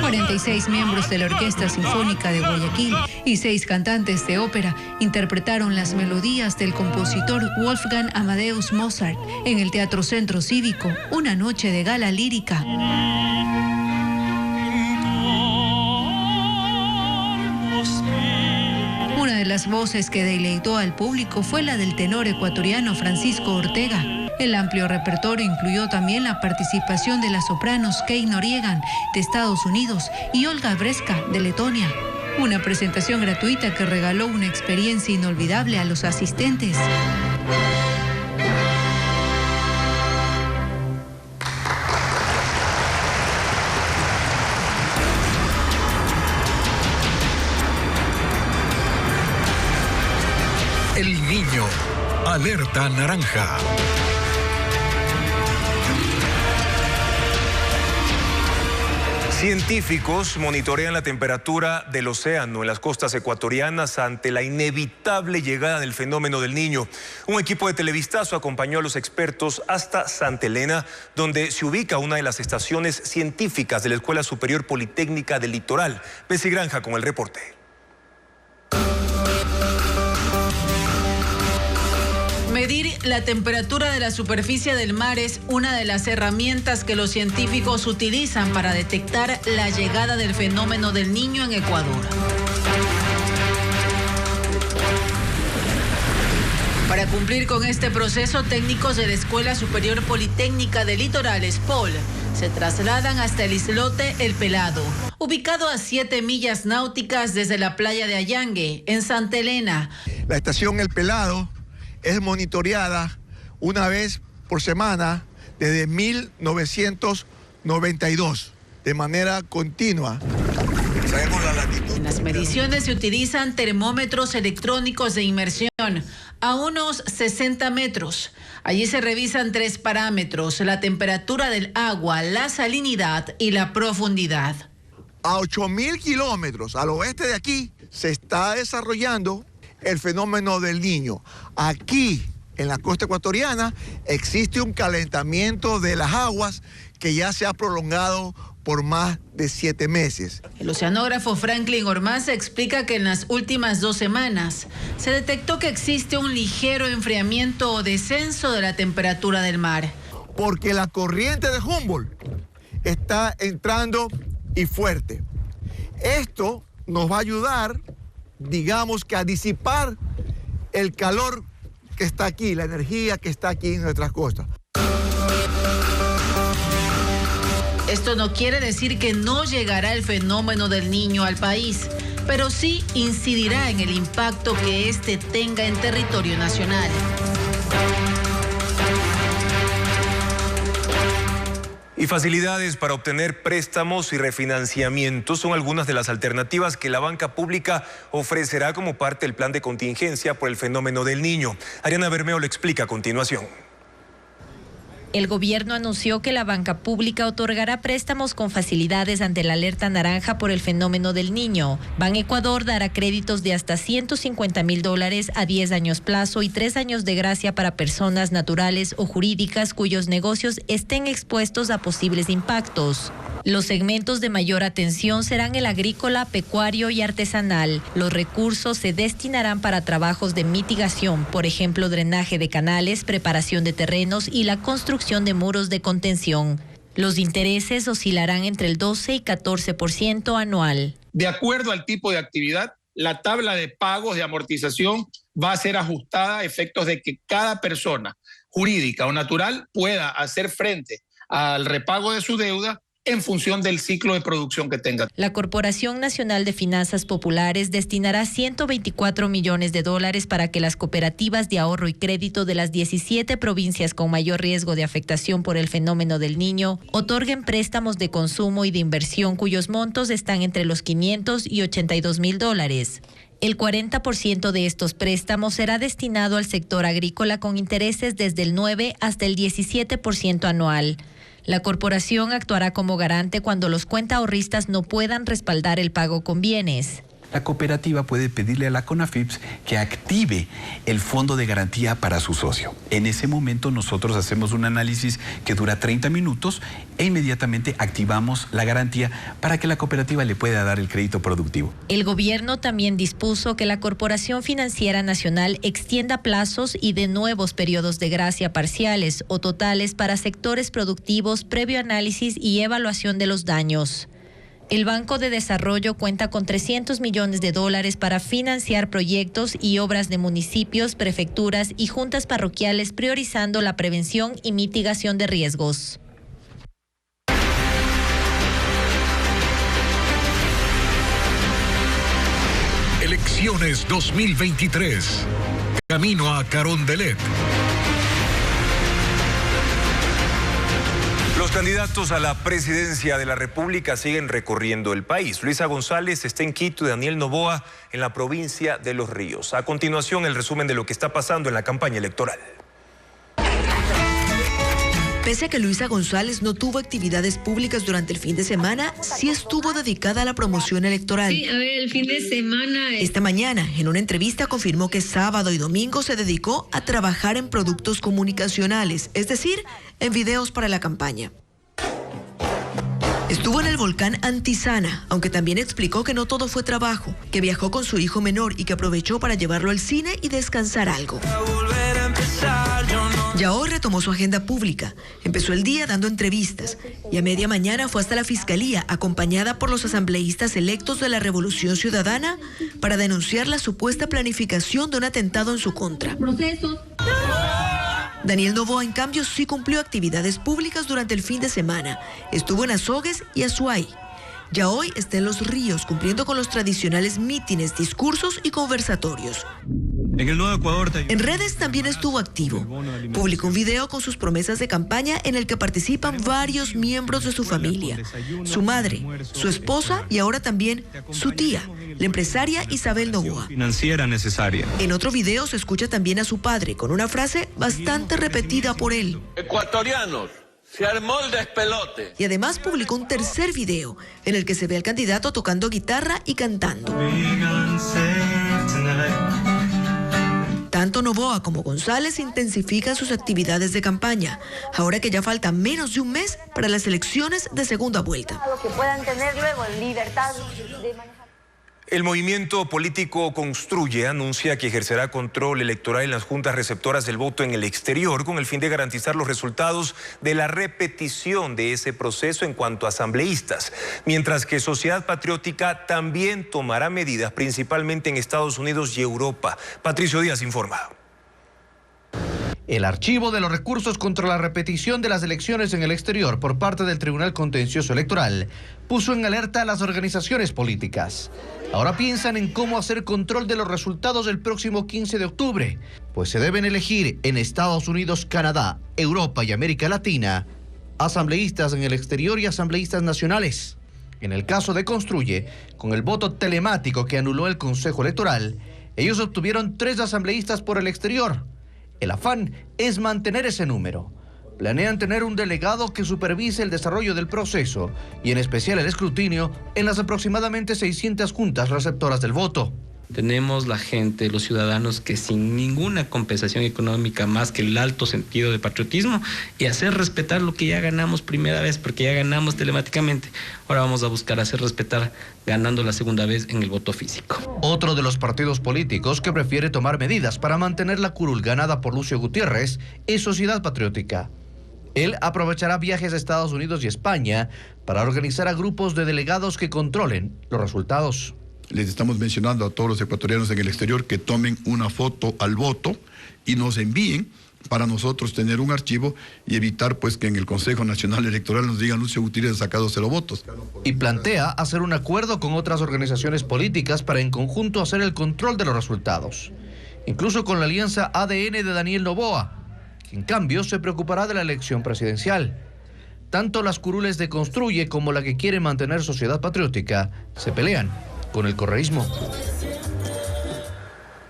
Con 46 miembros de la Orquesta Sinfónica de Guayaquil y 6 cantantes de ópera interpretaron las melodías del compositor Wolfgang Amadeus Mozart en el Teatro Centro Cívico, una noche de gala lírica. Una de las voces que deleitó al público fue la del tenor ecuatoriano Francisco Ortega. El amplio repertorio incluyó también la participación de las sopranos Kay Noriegan, de Estados Unidos, y Olga Bresca, de Letonia. Una presentación gratuita que regaló una experiencia inolvidable a los asistentes. El Niño, alerta naranja. Científicos monitorean la temperatura del océano en las costas ecuatorianas ante la inevitable llegada del fenómeno del Niño. Un equipo de Televistazo acompañó a los expertos hasta Santa Elena, donde se ubica una de las estaciones científicas de la Escuela Superior Politécnica del Litoral. Bessie Granja con el reporte. Medir la temperatura de la superficie del mar es una de las herramientas que los científicos utilizan para detectar la llegada del fenómeno del Niño en Ecuador. Para cumplir con este proceso, técnicos de la Escuela Superior Politécnica de Litoral, ESPOL, se trasladan hasta el islote El Pelado, ubicado a 7 millas náuticas desde la playa de Allangue, en Santa Elena. La estación El Pelado es monitoreada una vez por semana desde 1992, de manera continua. Sabemos la latitud. En las mediciones se utilizan termómetros electrónicos de inmersión a unos 60 metros. Allí se revisan 3 parámetros: la temperatura del agua, la salinidad y la profundidad. A 8.000 kilómetros al oeste de aquí se está desarrollando el fenómeno del Niño. Aquí, en la costa ecuatoriana, existe un calentamiento de las aguas que ya se ha prolongado por más de 7 meses. El oceanógrafo Franklin Ormaza explica que en las últimas 2 semanas se detectó que existe un ligero enfriamiento o descenso de la temperatura del mar. Porque la corriente de Humboldt está entrando y fuerte. Esto nos va a ayudar, digamos, que a disipar el calor que está aquí, la energía que está aquí en nuestras costas. Esto no quiere decir que no llegará el fenómeno del Niño al país. pero sí incidirá en el impacto que este tenga en territorio nacional. Y facilidades para obtener préstamos y refinanciamientos son algunas de las alternativas que la banca pública ofrecerá como parte del plan de contingencia por el fenómeno del Niño. Ariana Bermeo lo explica a continuación. El gobierno anunció que la banca pública otorgará préstamos con facilidades ante la alerta naranja por el fenómeno del Niño. Ban Ecuador dará créditos de hasta $150,000 a 10 años plazo y 3 años de gracia para personas naturales o jurídicas cuyos negocios estén expuestos a posibles impactos. Los segmentos de mayor atención serán el agrícola, pecuario y artesanal. Los recursos se destinarán para trabajos de mitigación, por ejemplo, drenaje de canales, preparación de terrenos y la construcción de muros de contención. Los intereses oscilarán entre el 12 y 14% anual. De acuerdo al tipo de actividad, la tabla de pagos de amortización va a ser ajustada a efectos de que cada persona jurídica o natural pueda hacer frente al repago de su deuda en función del ciclo de producción que tenga. La Corporación Nacional de Finanzas Populares destinará $124 millones para que las cooperativas de ahorro y crédito de las 17 provincias con mayor riesgo de afectación por el fenómeno del Niño otorguen préstamos de consumo y de inversión cuyos montos están entre los $500 y $82,000. El 40% de estos préstamos será destinado al sector agrícola con intereses desde el 9 hasta el 17% anual. La corporación actuará como garante cuando los cuentaahorristas no puedan respaldar el pago con bienes. La cooperativa puede pedirle a la CONAFIPS que active el fondo de garantía para su socio. En ese momento nosotros hacemos un análisis que dura 30 minutos e inmediatamente activamos la garantía para que la cooperativa le pueda dar el crédito productivo. El gobierno también dispuso que la Corporación Financiera Nacional extienda plazos y dé nuevos periodos de gracia parciales o totales para sectores productivos previo análisis y evaluación de los daños. El Banco de Desarrollo cuenta con $300 millones para financiar proyectos y obras de municipios, prefecturas y juntas parroquiales, priorizando la prevención y mitigación de riesgos. Elecciones 2023. Camino a Carondelet. Los candidatos a la presidencia de la República siguen recorriendo el país. Luisa González está en Quito y Daniel Noboa en la provincia de Los Ríos. A continuación, el resumen de lo que está pasando en la campaña electoral. Pese a que Luisa González no tuvo actividades públicas durante el fin de semana, sí estuvo dedicada a la promoción electoral. Sí, a ver, el fin de semana... Esta mañana, en una entrevista, confirmó que sábado y domingo se dedicó a trabajar en productos comunicacionales, es decir, en videos para la campaña. Estuvo en el volcán Antisana, aunque también explicó que no todo fue trabajo, que viajó con su hijo menor y que aprovechó para llevarlo al cine y descansar algo. Ya hoy retomó su agenda pública. Empezó el día dando entrevistas y a media mañana fue hasta la fiscalía acompañada por los asambleístas electos de la Revolución Ciudadana para denunciar la supuesta planificación de un atentado en su contra. Daniel Noboa, en cambio, sí cumplió actividades públicas durante el fin de semana. Estuvo en Azogues y Azuay. Ya hoy está en Los Ríos, cumpliendo con los tradicionales mítines, discursos y conversatorios. En el Nuevo Ecuador. En redes también estuvo activo. Publicó un video con sus promesas de campaña en el que participan varios miembros de su familia. Su madre, su esposa y ahora también su tía, la empresaria Isabel Noboa. Financiera necesaria. En otro video se escucha también a su padre con una frase bastante repetida por él. Ecuatorianos. Se armó el despelote. Y además publicó un tercer video en el que se ve al candidato tocando guitarra y cantando. Tanto Noboa como González intensifican sus actividades de campaña, ahora que ya falta menos de un mes para las elecciones de segunda vuelta. Que puedan tener luego libertad de manejar. El movimiento político Construye anuncia que ejercerá control electoral en las juntas receptoras del voto en el exterior con el fin de garantizar los resultados de la repetición de ese proceso en cuanto a asambleístas, mientras que Sociedad Patriótica también tomará medidas principalmente en Estados Unidos y Europa. Patricio Díaz informa. El archivo de los recursos contra la repetición de las elecciones en el exterior por parte del Tribunal Contencioso Electoral puso en alerta a las organizaciones políticas. Ahora piensan en cómo hacer control de los resultados del próximo 15 de octubre, pues se deben elegir en Estados Unidos, Canadá, Europa y América Latina asambleístas en el exterior y asambleístas nacionales. En el caso de Construye, con el voto telemático que anuló el Consejo Electoral, ellos obtuvieron 3 asambleístas por el exterior. El afán es mantener ese número. Planean tener un delegado que supervise el desarrollo del proceso y en especial el escrutinio en las aproximadamente 600 juntas receptoras del voto. Tenemos la gente, los ciudadanos que sin ninguna compensación económica más que el alto sentido de patriotismo y hacer respetar lo que ya ganamos primera vez, porque ya ganamos telemáticamente. Ahora vamos a buscar hacer respetar ganando la segunda vez en el voto físico. Otro de los partidos políticos que prefiere tomar medidas para mantener la curul ganada por Lucio Gutiérrez es Sociedad Patriótica. Él aprovechará viajes a Estados Unidos y España para organizar a grupos de delegados que controlen los resultados. Les estamos mencionando a todos los ecuatorianos en el exterior que tomen una foto al voto y nos envíen para nosotros tener un archivo y evitar pues que en el Consejo Nacional Electoral nos digan Lucio Gutiérrez ha sacado 0 votos. Y plantea hacer un acuerdo con otras organizaciones políticas para en conjunto hacer el control de los resultados. Incluso con la alianza ADN de Daniel Noboa, que en cambio se preocupará de la elección presidencial. Tanto las curules de Construye como la que quiere mantener Sociedad Patriótica se pelean con el correísmo.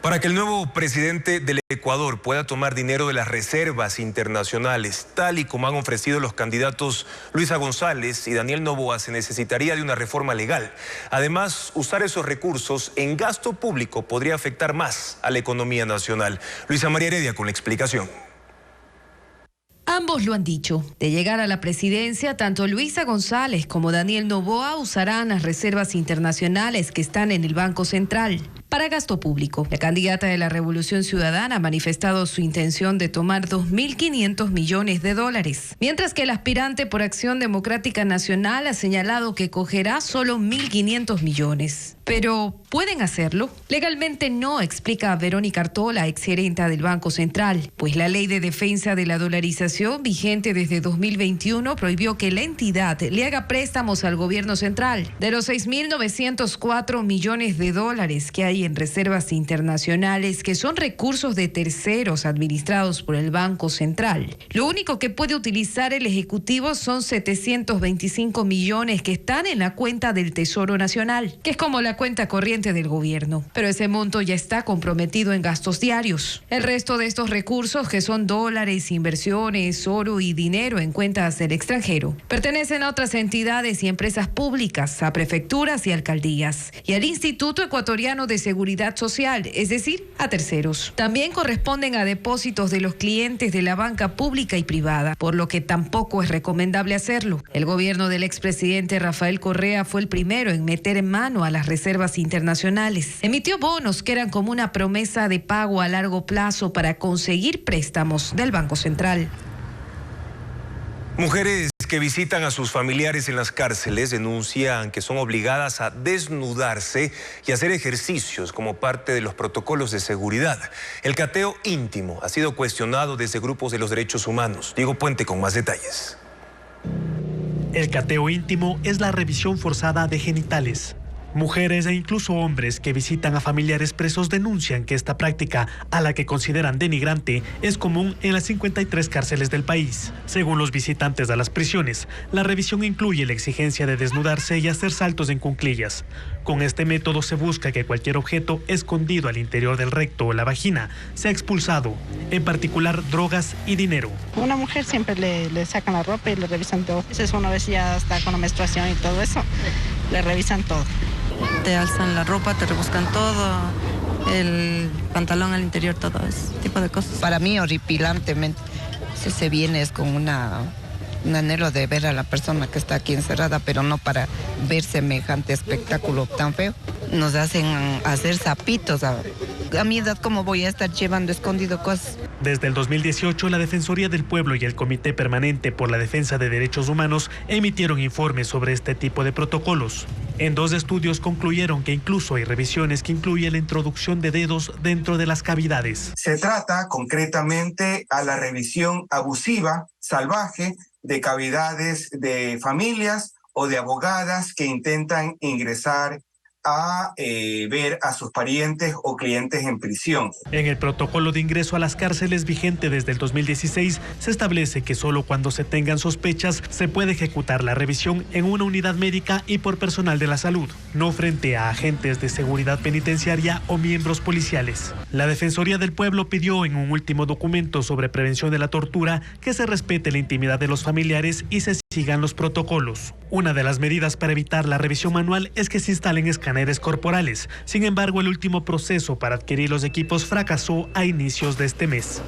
Para que el nuevo presidente del Ecuador pueda tomar dinero de las reservas internacionales, tal y como han ofrecido los candidatos Luisa González y Daniel Noboa, se necesitaría de una reforma legal. Además, usar esos recursos en gasto público podría afectar más a la economía nacional. Luisa María Heredia con la explicación. Ambos lo han dicho. De llegar a la presidencia, tanto Luisa González como Daniel Noboa usarán las reservas internacionales que están en el Banco Central para gasto público. La candidata de la Revolución Ciudadana ha manifestado su intención de tomar $2.500 millones, mientras que el aspirante por Acción Democrática Nacional ha señalado que cogerá solo 1.500 millones. Pero, ¿pueden hacerlo? Legalmente no, explica Verónica Artola, exgerenta del Banco Central, pues la Ley de Defensa de la Dolarización, vigente desde 2021, prohibió que la entidad le haga préstamos al gobierno central. De los $6.904 millones que hay en reservas internacionales, que son recursos de terceros administrados por el Banco Central, lo único que puede utilizar el Ejecutivo son 725 millones que están en la cuenta del Tesoro Nacional, que es como la cuenta corriente del gobierno. Pero ese monto ya está comprometido en gastos diarios. El resto de estos recursos, que son dólares, inversiones, oro y dinero en cuentas del extranjero, pertenecen a otras entidades y empresas públicas, a prefecturas y alcaldías, y al Instituto Ecuatoriano de Seguridad Social, es decir, a terceros. También corresponden a depósitos de los clientes de la banca pública y privada, por lo que tampoco es recomendable hacerlo. El gobierno del expresidente Rafael Correa fue el primero en meter en mano a las reservas internacionales. Emitió bonos que eran como una promesa de pago a largo plazo para conseguir préstamos del Banco Central. Mujeres que visitan a sus familiares en las cárceles denuncian que son obligadas a desnudarse y hacer ejercicios como parte de los protocolos de seguridad. El cateo íntimo ha sido cuestionado desde grupos de los derechos humanos. Diego Puente con más detalles. El cateo íntimo es la revisión forzada de genitales. Mujeres e incluso hombres que visitan a familiares presos denuncian que esta práctica, a la que consideran denigrante, es común en las 53 cárceles del país. Según los visitantes de las prisiones, la revisión incluye la exigencia de desnudarse y hacer saltos en cuclillas. Con este método se busca que cualquier objeto escondido al interior del recto o la vagina sea expulsado, en particular drogas y dinero. A una mujer siempre le sacan la ropa y le revisan todo. Entonces una vez ya está con la menstruación y todo eso, le revisan todo. Te alzan la ropa, te rebuscan todo, el pantalón al interior, todo ese tipo de cosas. Para mí horripilantemente, si se viene es con un anhelo de ver a la persona que está aquí encerrada, pero no para ver semejante espectáculo tan feo. Nos hacen hacer zapitos. A mi edad, ¿cómo voy a estar llevando escondido cosas? Desde el 2018, la Defensoría del Pueblo y el Comité Permanente por la Defensa de Derechos Humanos emitieron informes sobre este tipo de protocolos. En 2 estudios concluyeron que incluso hay revisiones que incluyen la introducción de dedos dentro de las cavidades. Se trata concretamente a la revisión abusiva, salvaje, de cavidades de familias o de abogadas que intentan ingresar a ver a sus parientes o clientes en prisión. En el protocolo de ingreso a las cárceles vigente desde el 2016 se establece que solo cuando se tengan sospechas se puede ejecutar la revisión en una unidad médica y por personal de la salud, no frente a agentes de seguridad penitenciaria o miembros policiales. La Defensoría del Pueblo pidió en un último documento sobre prevención de la tortura que se respete la intimidad de los familiares y se sigan los protocolos. Una de las medidas para evitar la revisión manual es que se instalen escáneres corporales. Sin embargo, el último proceso para adquirir los equipos fracasó a inicios de este mes.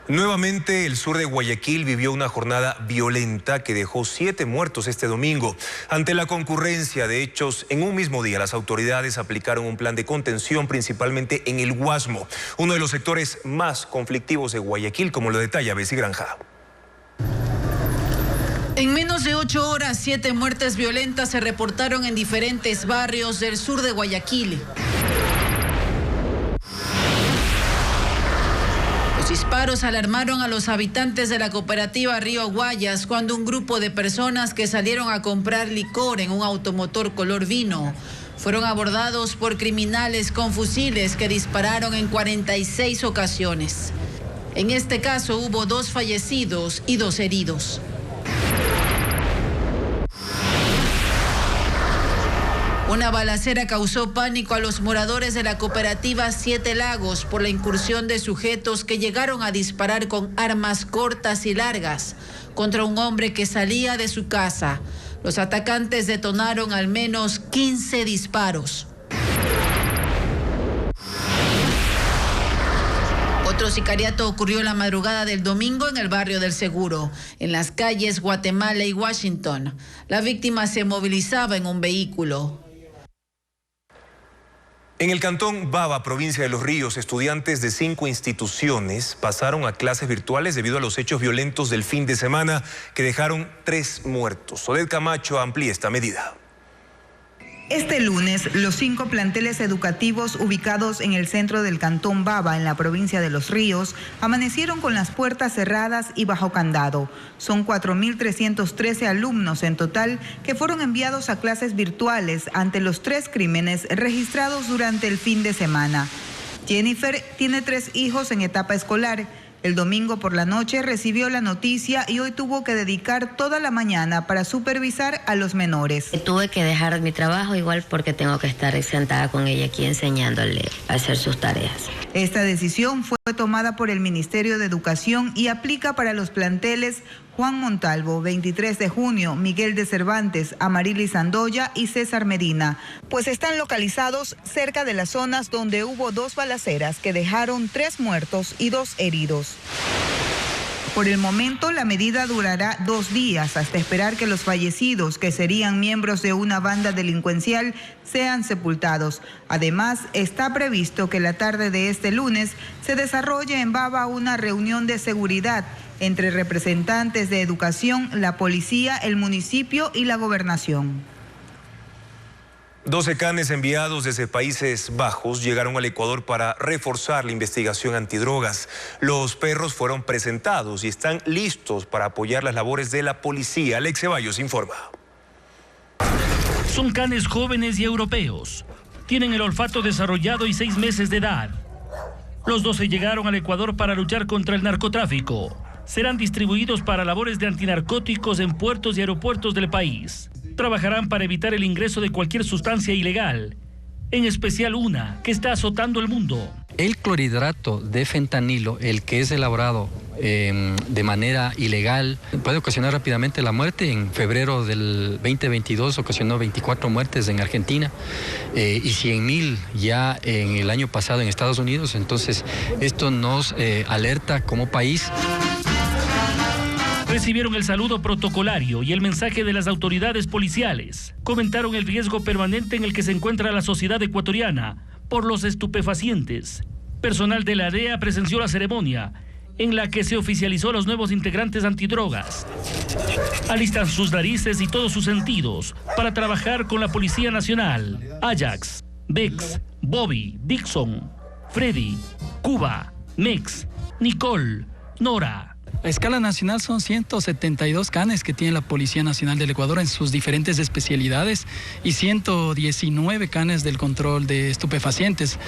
Nuevamente, el sur de Guayaquil vivió una jornada violenta que dejó 7 muertos este domingo. Ante la concurrencia de hechos en un mismo día, las autoridades aplicaron un plan de contención principalmente en el Guasmo, uno de los sectores más conflictivos de Guayaquil, como lo detalla Bessie Granja. En menos de 8 horas, 7 muertes violentas se reportaron en diferentes barrios del sur de Guayaquil. Los disparos alarmaron a los habitantes de la cooperativa Río Guayas cuando un grupo de personas que salieron a comprar licor en un automotor color vino fueron abordados por criminales con fusiles que dispararon en 46 ocasiones. En este caso hubo 2 fallecidos y 2 heridos. Una balacera causó pánico a los moradores de la cooperativa Siete Lagos por la incursión de sujetos que llegaron a disparar con armas cortas y largas contra un hombre que salía de su casa. Los atacantes detonaron al menos 15 disparos. Otro sicariato ocurrió la madrugada del domingo en el barrio del Seguro, en las calles Guatemala y Washington. La víctima se movilizaba en un vehículo. En el cantón Baba, provincia de Los Ríos, estudiantes de 5 instituciones pasaron a clases virtuales debido a los hechos violentos del fin de semana que dejaron 3 muertos. Odette Camacho amplía esta medida. Este lunes, los 5 planteles educativos ubicados en el centro del cantón Baba, en la provincia de Los Ríos, amanecieron con las puertas cerradas y bajo candado. Son 4.313 alumnos en total que fueron enviados a clases virtuales ante los 3 crímenes registrados durante el fin de semana. Jennifer tiene 3 hijos en etapa escolar. El domingo por la noche recibió la noticia y hoy tuvo que dedicar toda la mañana para supervisar a los menores. Tuve que dejar mi trabajo igual porque tengo que estar sentada con ella aquí enseñándole a hacer sus tareas. Esta decisión fue tomada por el Ministerio de Educación y aplica para los planteles Juan Montalvo, 23 de junio, Miguel de Cervantes, Amarilis Sandoya y César Medina, pues están localizados cerca de las zonas donde hubo 2 balaceras que dejaron 3 muertos y 2 heridos. Por el momento, la medida durará 2 días hasta esperar que los fallecidos, que serían miembros de una banda delincuencial, sean sepultados. Además, está previsto que la tarde de este lunes se desarrolle en Baba una reunión de seguridad entre representantes de educación, la policía, el municipio y la gobernación. 12 canes enviados desde Países Bajos llegaron al Ecuador para reforzar la investigación antidrogas. Los perros fueron presentados y están listos para apoyar las labores de la policía. Alex Ceballos informa. Son canes jóvenes y europeos. Tienen el olfato desarrollado y 6 meses de edad. Los 12 llegaron al Ecuador para luchar contra el narcotráfico. Serán distribuidos para labores de antinarcóticos en puertos y aeropuertos del país. Trabajarán para evitar el ingreso de cualquier sustancia ilegal, en especial una que está azotando el mundo. El clorhidrato de fentanilo, el que es elaborado de manera ilegal, puede ocasionar rápidamente la muerte. En febrero del 2022 ocasionó 24 muertes en Argentina y 100.000 ya en el año pasado en Estados Unidos. Entonces, esto nos alerta como país. Recibieron el saludo protocolario y el mensaje de las autoridades policiales. Comentaron el riesgo permanente en el que se encuentra la sociedad ecuatoriana por los estupefacientes Personal de la DEA presenció la ceremonia en la que se oficializó a los nuevos integrantes antidrogas. Alistan sus narices y todos sus sentidos para trabajar con la Policía Nacional. Ajax, Bex, Bobby, Dixon, Freddy, Cuba, Mex, Nicole, Nora. A escala nacional son 172 canes que tiene la Policía Nacional del Ecuador en sus diferentes especialidades y 119 canes del control de estupefacientes.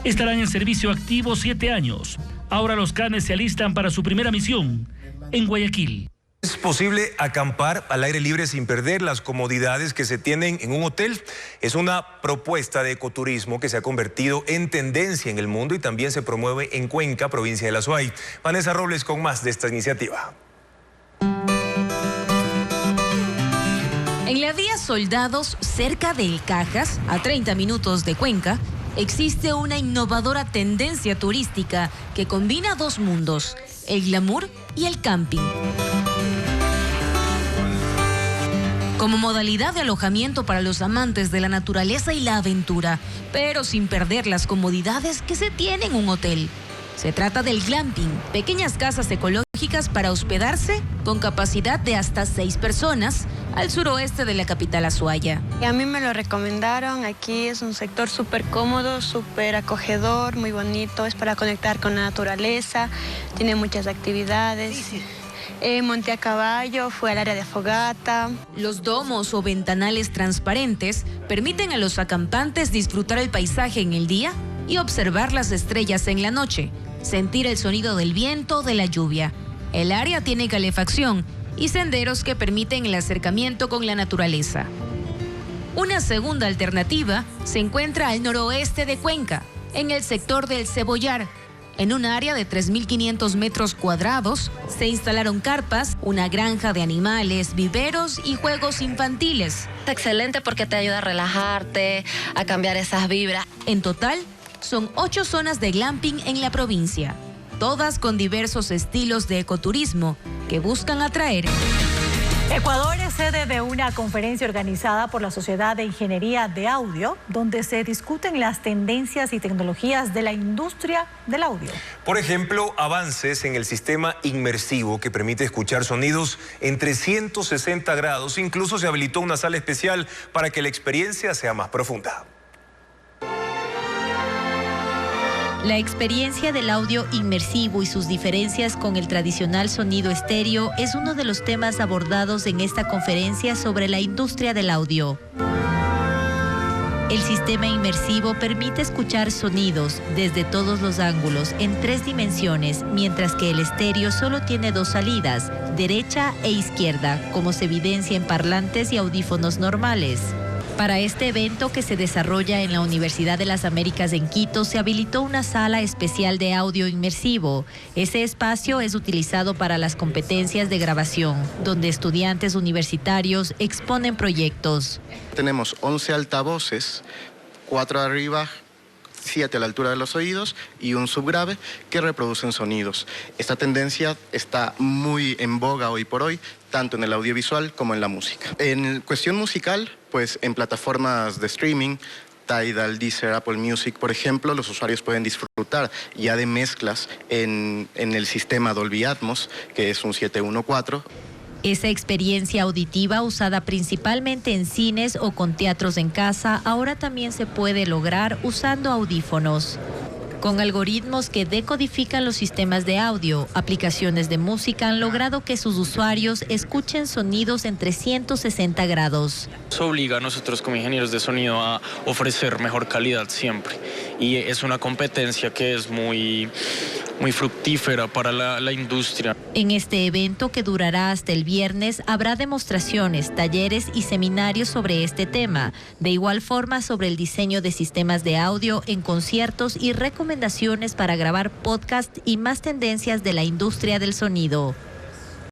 Estarán en servicio activo 7 años. Ahora los canes se alistan para su primera misión en Guayaquil. ¿Es posible acampar al aire libre sin perder las comodidades que se tienen en un hotel? Es una propuesta de ecoturismo que se ha convertido en tendencia en el mundo y también se promueve en Cuenca, provincia de La Suay. Vanessa Robles con más de esta iniciativa. En la vía Soldados, cerca de El Cajas, a 30 minutos de Cuenca, existe una innovadora tendencia turística que combina dos mundos, el glamour y el camping. Como modalidad de alojamiento para los amantes de la naturaleza y la aventura, pero sin perder las comodidades que se tiene en un hotel. Se trata del glamping, pequeñas casas ecológicas para hospedarse con capacidad de hasta 6 personas al suroeste de la capital Azuaya. A mí me lo recomendaron, aquí es un sector súper cómodo, súper acogedor, muy bonito, es para conectar con la naturaleza, tiene muchas actividades. Monté a caballo, fui al área de fogata. Los domos o ventanales transparentes permiten a los acampantes disfrutar el paisaje en el día y observar las estrellas en la noche, sentir el sonido del viento o de la lluvia. El área tiene calefacción y senderos que permiten el acercamiento con la naturaleza. Una segunda alternativa se encuentra al noroeste de Cuenca, en el sector del Cebollar. En un área de 3.500 metros cuadrados se instalaron carpas, una granja de animales, viveros y juegos infantiles. Excelente porque te ayuda a relajarte, a cambiar esas vibras. En total, son 8 zonas de glamping en la provincia, todas con diversos estilos de ecoturismo que buscan atraer. Ecuador es sede de una conferencia organizada por la Sociedad de Ingeniería de Audio, donde se discuten las tendencias y tecnologías de la industria del audio. Por ejemplo, avances en el sistema inmersivo que permite escuchar sonidos en 360 grados. Incluso se habilitó una sala especial para que la experiencia sea más profunda. La experiencia del audio inmersivo y sus diferencias con el tradicional sonido estéreo es uno de los temas abordados en esta conferencia sobre la industria del audio. El sistema inmersivo permite escuchar sonidos desde todos los ángulos en 3 dimensiones, mientras que el estéreo solo tiene 2 salidas, derecha e izquierda, como se evidencia en parlantes y audífonos normales. Para este evento que se desarrolla en la Universidad de las Américas en Quito, se habilitó una sala especial de audio inmersivo. Ese espacio es utilizado para las competencias de grabación, donde estudiantes universitarios exponen proyectos. Tenemos 11 altavoces, 4 arriba, 7 a la altura de los oídos y un subgrave que reproducen sonidos. Esta tendencia está muy en boga hoy por hoy, tanto en el audiovisual como en la música. En cuestión musical, pues en plataformas de streaming, Tidal, Deezer, Apple Music, por ejemplo, los usuarios pueden disfrutar ya de mezclas en el sistema Dolby Atmos, que es un 714. Esa experiencia auditiva, usada principalmente en cines o con teatros en casa, ahora también se puede lograr usando audífonos. Con algoritmos que decodifican los sistemas de audio, aplicaciones de música han logrado que sus usuarios escuchen sonidos en 360 grados. Eso obliga a nosotros como ingenieros de sonido a ofrecer mejor calidad siempre. Y es una competencia que es muy fructífera para la industria. En este evento, que durará hasta el viernes, habrá demostraciones, talleres y seminarios sobre este tema. De igual forma, sobre el diseño de sistemas de audio en conciertos y recomendaciones para grabar podcast y más tendencias de la industria del sonido.